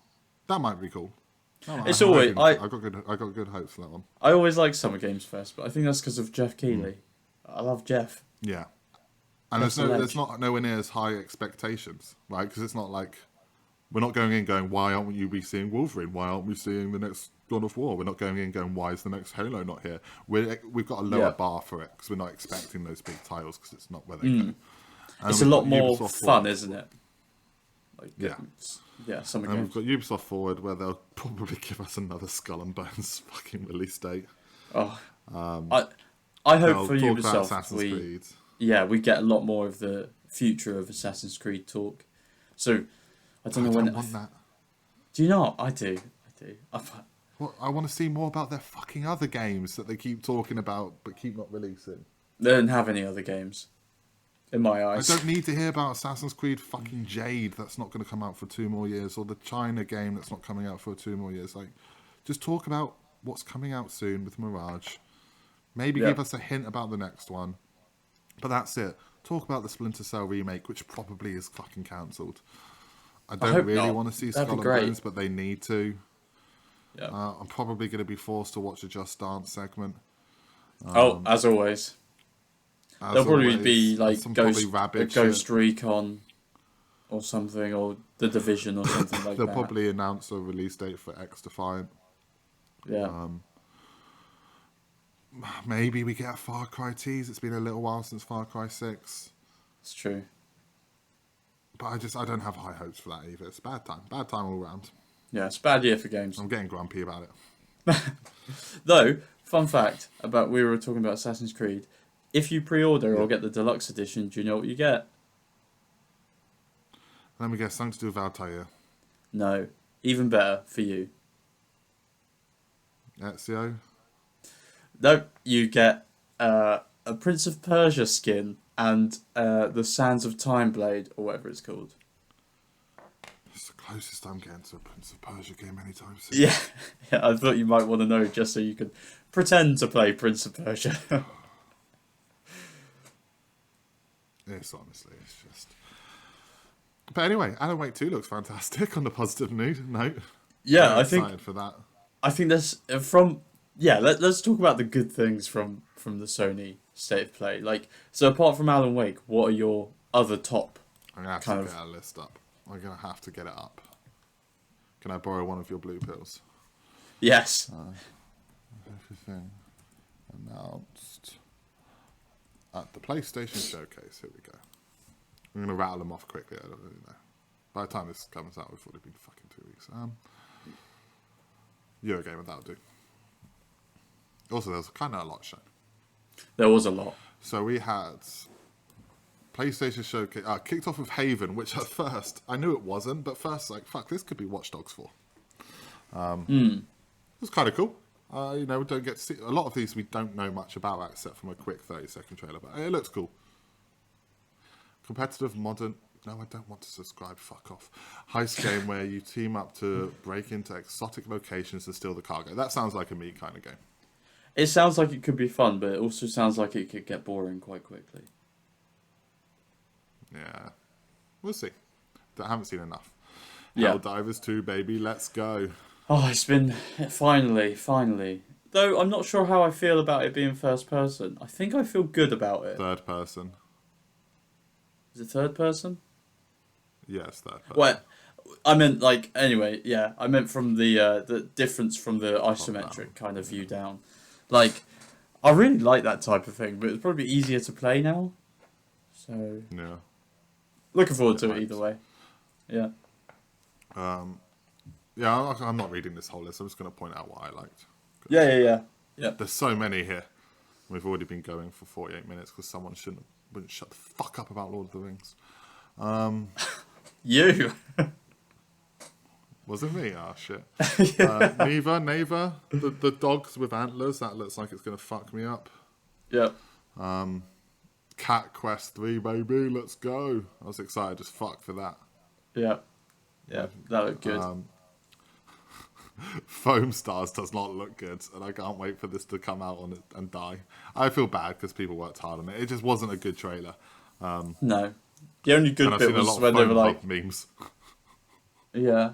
That might be cool. It's always I got good hopes for that one. I always like Summer Games Fest, but I think that's because of Jeff Keighley. I love Jeff. Yeah, and there's not nowhere near as high expectations, right? Because it's not like we're not going in going, why aren't we seeing Wolverine? Why aren't we seeing the next God of War? We're not going in going, why is the next Halo not here? We've got a lower bar for it because we're not expecting those big titles because it's not where they go. It's a lot more fun, isn't it? Like, Summer Games. We've got Ubisoft Forward, where they'll probably give us another Skull and Bones fucking release date. Oh, I hope for Ubisoft we get a lot more of the future of Assassin's Creed talk. So I don't know when. I want that. Do you not? I do. Well, I want to see more about their fucking other games that they keep talking about but keep not releasing. They don't have any other games. In my eyes. I don't need to hear about Assassin's Creed fucking Jade that's not going to come out for 2 more years, or the China game that's not coming out for 2 more years. Like, just talk about what's coming out soon with Mirage. Maybe give us a hint about the next one. But that's it. Talk about the Splinter Cell remake, which probably is fucking cancelled. I don't really want to see Skull and Bones, but they need to. Yeah. I'm probably going to be forced to watch a Just Dance segment. As always. As There'll probably always, be and like some probably a rabid Ghost shit. Recon or something, or The Division or something like They'll that. probably announce a release date for X Defiant. Yeah. Maybe we get a Far Cry tease. It's been a little while since Far Cry 6. It's true. But I don't have high hopes for that either. It's a bad time. Bad time all round. Yeah, it's a bad year for games. I'm getting grumpy about it. Though, fun fact about we were talking about Assassin's Creed. If you pre-order Yeah. or get the deluxe edition, do you know what you get? Let me guess, something to do with Altair. No. Even better for you. Ezio? Nope. You get a Prince of Persia skin and the Sands of Time blade, or whatever it's called. It's the closest I'm getting to a Prince of Persia game anytime soon. Yeah. Yeah, I thought you might want to know just so you could pretend to play Prince of Persia. It's honestly, it's just... But anyway, Alan Wake 2 looks fantastic on the positive note. Yeah, Very I think excited for that. I think that's from let's talk about the good things from the Sony State of Play. Like, so apart from Alan Wake, what are your other top? I'm going to have to get a list up. I'm going to have to get it up. Can I borrow one of your blue pills? Yes. Everything announced at the PlayStation Showcase. Here we go. I'm going to rattle them off quickly. I don't really know. By the time this comes out, we've already been fucking 2 weeks. Eurogamer, that'll do. Also, there was kind of a lot shown. There was a lot. So we had PlayStation Showcase, kicked off with Haven, which at first, I knew it wasn't, but first, like, fuck, this could be Watch Dogs 4. It was kind of cool. We don't get to see, a lot of these we don't know much about except from a quick 30-second trailer, but it looks cool. Competitive, modern, no, I don't want to subscribe, fuck off. Heist game where you team up to break into exotic locations and steal the cargo. That sounds like a me kind of game. It sounds like it could be fun, but it also sounds like it could get boring quite quickly. Yeah. We'll see. I haven't seen enough. Yeah. Helldivers 2, baby, let's go. Oh, it's been finally. Though I'm not sure how I feel about it being first person. I think I feel good about it. Third person. Is it third person? Yes, third person. Well, I meant like anyway. Yeah, I meant from the difference from the isometric kind of view down. Like, I really like that type of thing, but it's probably easier to play now. So Yeah. looking forward to it either way. Yeah. Yeah, I'm not reading this whole list. I'm just going to point out what I liked. Yeah. There's so many here. We've already been going for 48 minutes because someone wouldn't shut the fuck up about Lord of the Rings. You. Was it me? Oh, shit. Neva, the dogs with antlers. That looks like it's going to fuck me up. Yep. Cat Quest 3, baby. Let's go. I was excited as fuck for that. Yeah. That looked good. Foam Stars does not look good, and I can't wait for this to come out on it and die. I feel bad because people worked hard on it. It just wasn't a good trailer. No. The only good I've bit seen a was lot when of they were Foam like... memes. Yeah.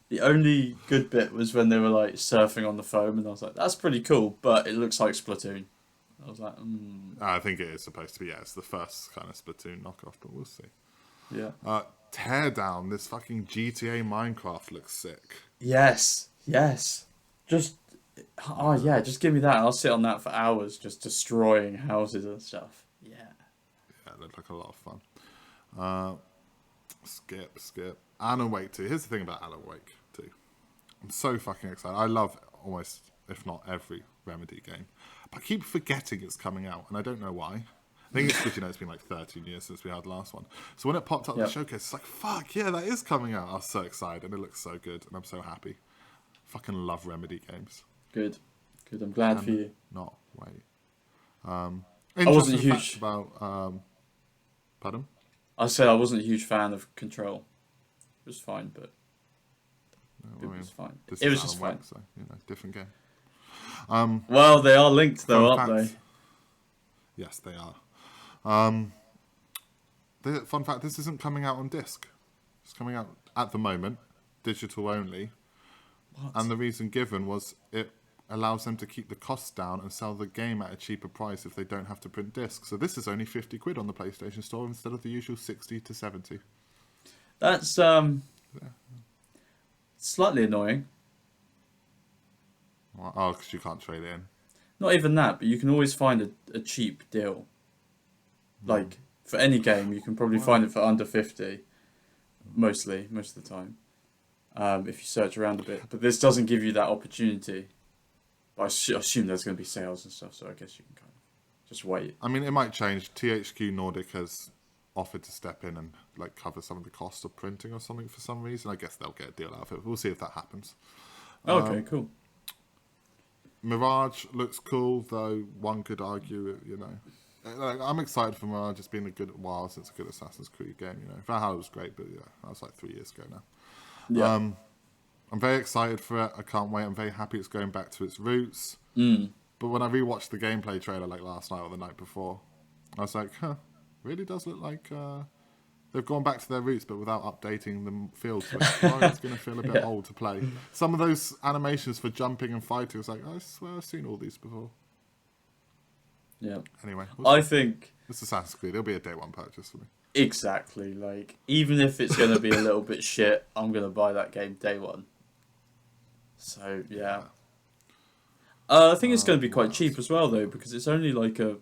The only good bit was when they were like surfing on the foam, and I was like, that's pretty cool, but it looks like Splatoon. I was like, I think it is supposed to be, yeah. It's the first kind of Splatoon knockoff, but we'll see. Yeah. Teardown, this fucking GTA Minecraft looks sick. Yes. Just give me that. I'll sit on that for hours, just destroying houses and stuff. Yeah. Yeah, it looked like a lot of fun. Skip. Alan Wake 2. Here's the thing about Alan Wake 2. I'm so fucking excited. I love almost, if not every Remedy game. But I keep forgetting it's coming out, and I don't know why. I think it's because, it's been like 13 years since we had the last one. So when it popped up in the showcase, it's like, fuck, yeah, that is coming out. I was so excited, and it looks so good, and I'm so happy. Fucking love Remedy games. Good. I'm glad for you. Not wait. I wasn't a huge... about... pardon? I said I wasn't a huge fan of Control. It was fine, but... It was fine. It was just fine. So, different game. Well, they are linked, though, aren't they? Yes, they are. Fun fact, this isn't coming out on disc. It's coming out, at the moment, digital only, What? And the reason given was it allows them to keep the costs down and sell the game at a cheaper price if they don't have to print discs. So this is only 50 quid on the PlayStation Store instead of the usual 60 to 70. That's slightly annoying. Well, oh, because you can't trade it in. Not even that, but you can always find a cheap deal. Like, for any game, you can probably find it for under 50, most of the time, if you search around a bit. But this doesn't give you that opportunity. But I assume there's going to be sales and stuff, so I guess you can kind of just wait. I mean, it might change. THQ Nordic has offered to step in and like cover some of the cost of printing or something for some reason. I guess they'll get a deal out of it. We'll see if that happens. Okay, cool. Mirage looks cool, though one could argue, you know. Like, I'm excited for Mirage. It's been a good while since a good Assassin's Creed game, you know. Valhalla was great, but yeah, that was like 3 years ago now. Yeah. I'm very excited for it. I can't wait. I'm very happy it's going back to its roots. But when I rewatched the gameplay trailer like last night or the night before, I was like, really does look like they've gone back to their roots, but without updating the field. So it's going to feel a bit old to play. Some of those animations for jumping and fighting, it's like, I swear I've seen all these before. Yeah. Anyway, I think it's Assassin's Creed. It'll be a day one purchase for me. exactly. Like, even if it's going to be a little bit shit, I'm going to buy that game day one. So, yeah. I think it's going to be quite cheap as well, though, because it's only like a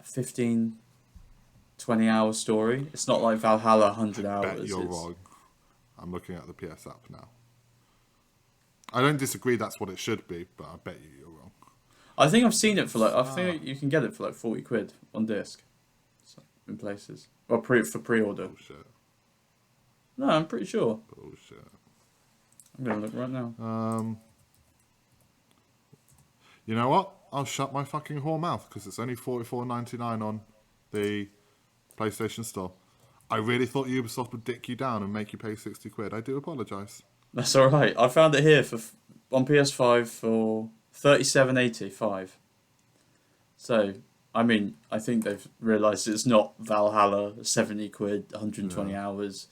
15, 20-hour story. It's not like Valhalla 100 hours. Bet you're wrong. I'm looking at the PS app now. I don't disagree that's what it should be, but I bet you're wrong. I think I've seen it for like, I think you can get it for like 40 quid on disc. So, in places. Or for pre-order. Bullshit. No, I'm pretty sure. Bullshit. I'm going to look right now. You know what? I'll shut my fucking whore mouth because it's only $44.99 on the PlayStation Store. I really thought Ubisoft would dick you down and make you pay 60 quid. I do apologise. That's alright. I found it here on PS5 for $37.85. So, I mean, I think they've realised it's not Valhalla, 70 quid, 120 hours.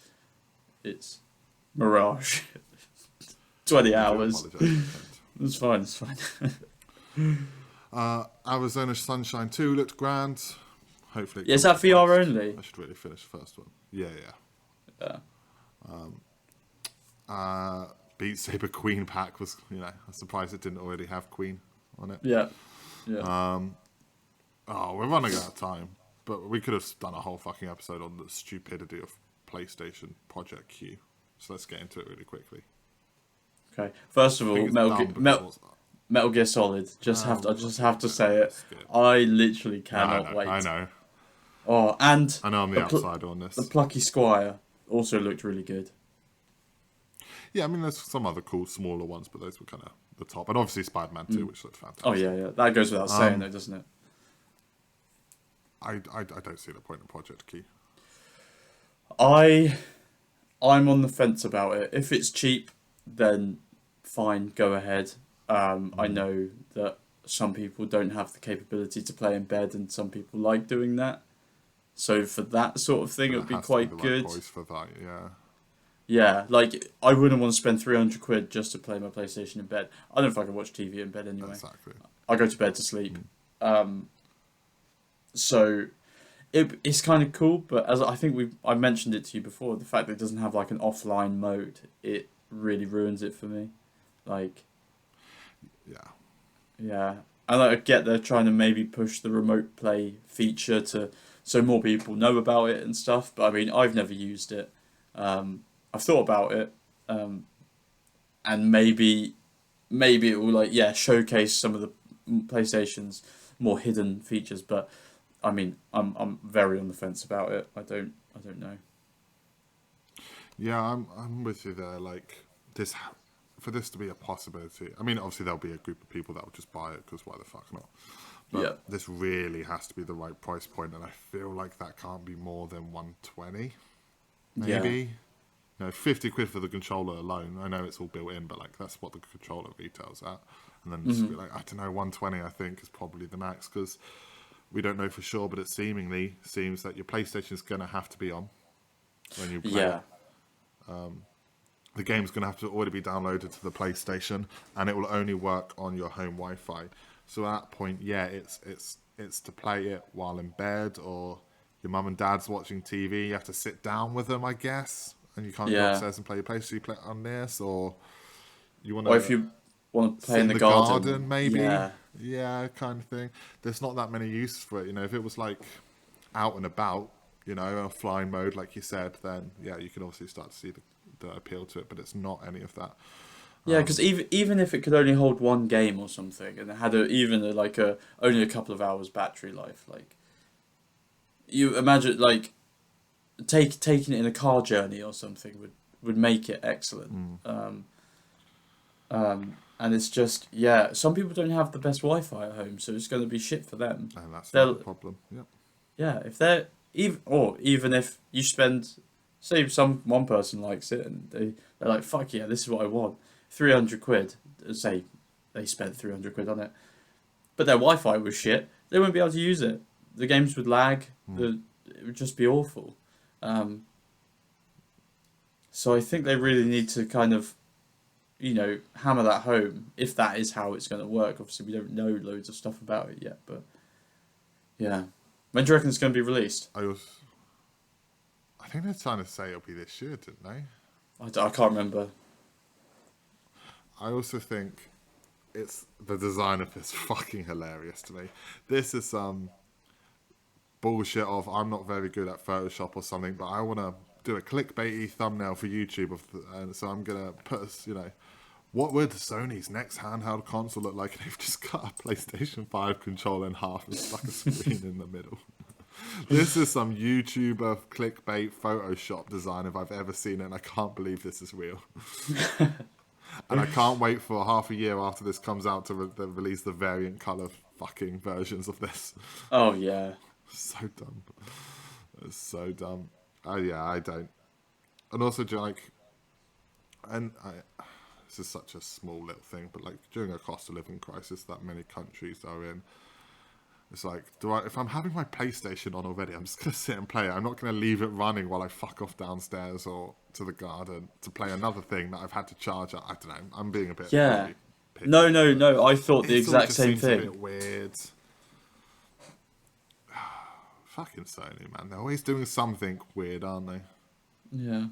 It's Mirage. 20 hours. It's fine, it's fine. Arizona Sunshine 2 looked grand. Hopefully. Yeah, is that VR only? I should really finish the first one. Yeah. Beat Saber Queen pack was, you know, I'm surprised it didn't already have Queen on it. Yeah. We're running out of time, but we could have done a whole fucking episode on the stupidity of PlayStation projectq. So let's get into it really quickly. Okay. First of all, Metal Gear Solid. I just have to say it. I literally cannot wait. I know. Oh, and I know I'm the outsider on this. The Plucky Squire also looked really good. Yeah, I mean, there's some other cool smaller ones, but those were kind of the top. And obviously Spider-Man 2, which looked fantastic. Oh, yeah. That goes without saying, though, doesn't it? I don't see the point in projectq. I'm on the fence about it. If it's cheap, then fine, go ahead. I know that some people don't have the capability to play in bed, and some people like doing that. So for that sort of thing, it would be quite good. Voice for that, yeah. Yeah, like, I wouldn't want to spend 300 quid just to play my PlayStation in bed. I don't know if I can watch TV in bed anyway. Exactly. I go to bed to sleep. So it's kind of cool, but as I think I mentioned it to you before, the fact that it doesn't have like an offline mode, it really ruins it for me. Like, yeah, and I get they're trying to maybe push the remote play feature so more people know about it and stuff. But I mean, I've never used it. I've thought about it, and maybe it will showcase some of the PlayStation's more hidden features. But I mean, I'm very on the fence about it. I don't know. Yeah, I'm with you there. Like, for this to be a possibility, I mean, obviously there'll be a group of people that will just buy it because why the fuck not? But this really has to be the right price point, and I feel like that can't be more than 120, maybe. You know, 50 quid for the controller alone. I know it's all built in, but like that's what the controller retails at. And then just be like, I don't know, 120 I think is probably the max, because we don't know for sure, but it seems that your PlayStation is going to have to be on when you play. the game's going to have to already be downloaded to the PlayStation, and it will only work on your home Wi-Fi. So at that point, yeah, it's to play it while in bed, or your mum and dad's watching TV. You have to sit down with them, I guess, and you can't go Yeah. upstairs and play your PlayStation. So you play it on this, or you want Or if to you want to play sit in the garden, maybe. yeah. Yeah, kind of thing. There's not that many uses for it. You know, if it was like out and about, you know, a flying mode, like you said, then yeah, you can obviously start to see the appeal to it. But it's not any of that. Yeah, because even if it could only hold one game or something, and it had only a couple of hours battery life, like you imagine like taking it in a car journey or something would make it excellent. And it's just some people don't have the best Wi-Fi at home, so it's going to be shit for them. And that's They'll not the problem. Yep. Yeah, if they're even if you spend, say one person likes it and they're like, fuck yeah, this is what I want. 300 quid, say they spent 300 quid on it, but their Wi-Fi was shit, they wouldn't be able to use it. The games would lag, it would just be awful. So I think they really need to kind of, hammer that home, if that is how it's going to work. Obviously, we don't know loads of stuff about it yet, but yeah. When do you reckon it's going to be released? I think they're trying to say it'll be this year, didn't they? I can't remember. I also think the design of this fucking hilarious to me. This is some bullshit of I'm not very good at Photoshop or something, but I want to do a clickbaity thumbnail for YouTube, and so I'm gonna put what would Sony's next handheld console look like? And they've just cut a PlayStation 5 controller in half and stuck a screen in the middle. This is some YouTuber clickbait Photoshop design if I've ever seen it, and I can't believe this is real. And I can't wait for half a year after this comes out to release the variant colour fucking versions of this. Oh, yeah. So dumb. It's so dumb. Oh, yeah, I don't. And also, this is such a small little thing, but like during a cost of living crisis that many countries are in, it's like, if I'm having my PlayStation on already, I'm just going to sit and play it. I'm not going to leave it running while I fuck off downstairs or to the garden to play another thing that I've had to charge up. I don't know. I'm being a bit... Yeah. picky. No. I thought the exact same thing. It's a bit weird. Fucking Sony, man. They're always doing something weird, aren't they? Yeah.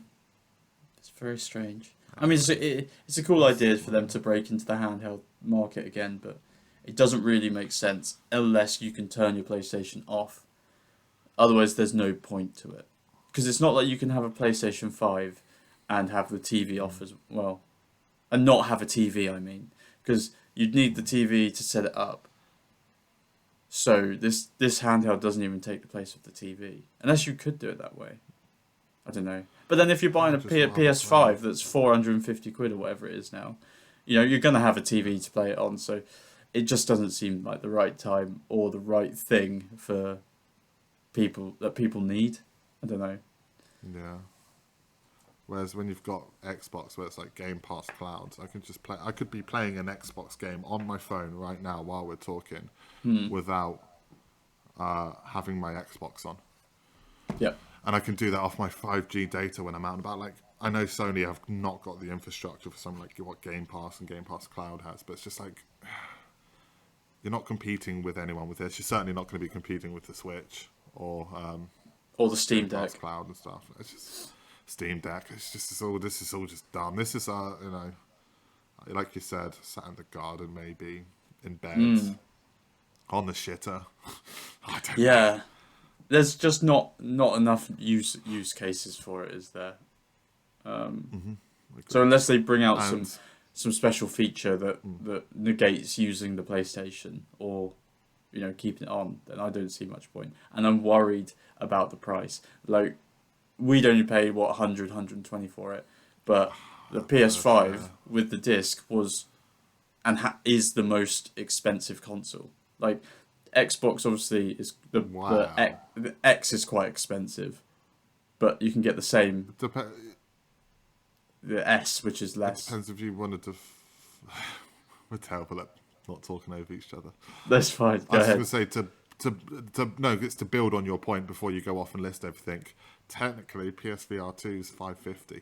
It's very strange. I mean, it's a cool idea for them to break into the handheld market again, but it doesn't really make sense unless you can turn your PlayStation off. Otherwise, there's no point to it. Because it's not like you can have a PlayStation 5 and have the TV off as well. And not have a TV, I mean. Because you'd need the TV to set it up. So this handheld doesn't even take the place of the TV. Unless you could do it that way. I don't know. But then if you're buying a PS5 that's 450 quid or whatever it is now, you're going to have a TV to play it on. So it just doesn't seem like the right time or the right thing for people need. I don't know. Yeah. Whereas when you've got Xbox, where it's like Game Pass Cloud, I could be playing an Xbox game on my phone right now while we're talking, without having my Xbox on. Yep. And I can do that off my 5G data when I'm out and about. Like, I know Sony have not got the infrastructure for something like what Game Pass and Game Pass Cloud has, but it's just like, you're not competing with anyone with this. You're certainly not going to be competing with the Switch or the Steam Game Pass Deck Cloud and stuff. It's just Steam Deck. This is all just dumb. This is like you said, sat in the garden maybe in bed on the shitter. I don't know. There's just not enough use cases for it, is there? So unless they bring out some special feature that negates using the PlayStation or keeping it on, then I don't see much point. And I'm worried about the price. Like, we'd only pay 120 for it, but the PS5 with the disc was is the most expensive console. Like, Xbox obviously is the X is quite expensive, but you can get the same. The S, which is less. It depends if you wanted to. We're terrible at not talking over each other. That's fine. I was going to say it's to build on your point before you go off and list everything. Technically, PSVR 2 is $550,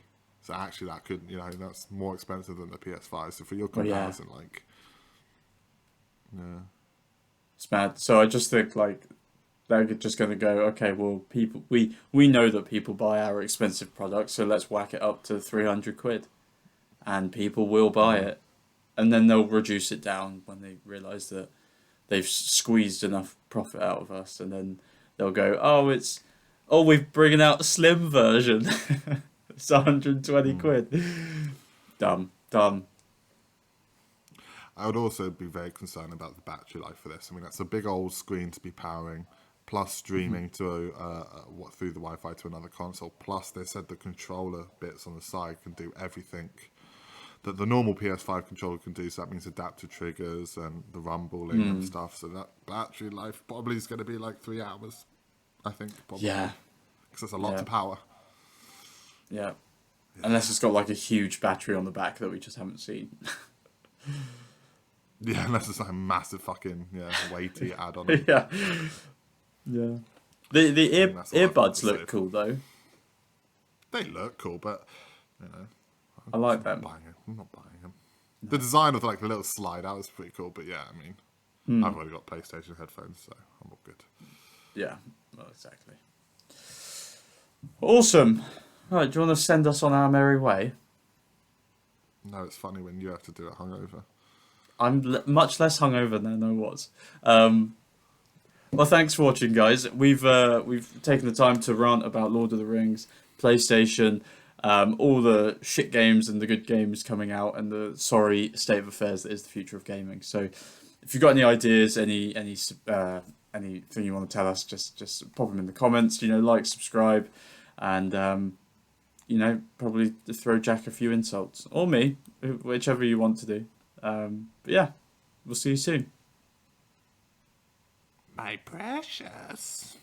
So actually, that could, that's more expensive than the PS5. So for your Well, yeah. comparison, like, yeah, It's mad. So I just think like they're just going to go, okay, well, people, we know that people buy our expensive products, so let's whack it up to 300 quid, and people will buy it, and then they'll reduce it down when they realise that they've squeezed enough profit out of us, and then they'll go, we're bringing out a slim version. It's 120 quid. Dumb. I would also be very concerned about the battery life for this. I mean, that's a big old screen to be powering, plus streaming to through the Wi-Fi to another console. Plus, they said the controller bits on the side can do everything that the normal PS5 controller can do. So that means adaptive triggers and the rumbling and stuff. So that battery life probably is going to be like 3 hours, I think. Probably. Yeah. Because it's a lot to power. Yeah. Unless it's got like a huge battery on the back that we just haven't seen. Yeah, unless it's like a massive fucking weighty add-on. Yeah. The earbuds look cool though. They look cool, but I like them. I'm not buying them. No. The design of like the little slide out is pretty cool, but yeah, I mean, I've already got PlayStation headphones, so I'm all good. Yeah, well, exactly. Awesome. Right, do you want to send us on our merry way? No, it's funny when you have to do it hungover. I'm much less hungover than I was. Well, thanks for watching, guys. We've taken the time to rant about Lord of the Rings, PlayStation, all the shit games and the good games coming out, and the sorry state of affairs that is the future of gaming. So, if you've got any ideas, anything you want to tell us, just pop them in the comments. Like, subscribe, and probably throw Jack a few insults, or me, whichever you want to do. But yeah, we'll see you soon. My precious.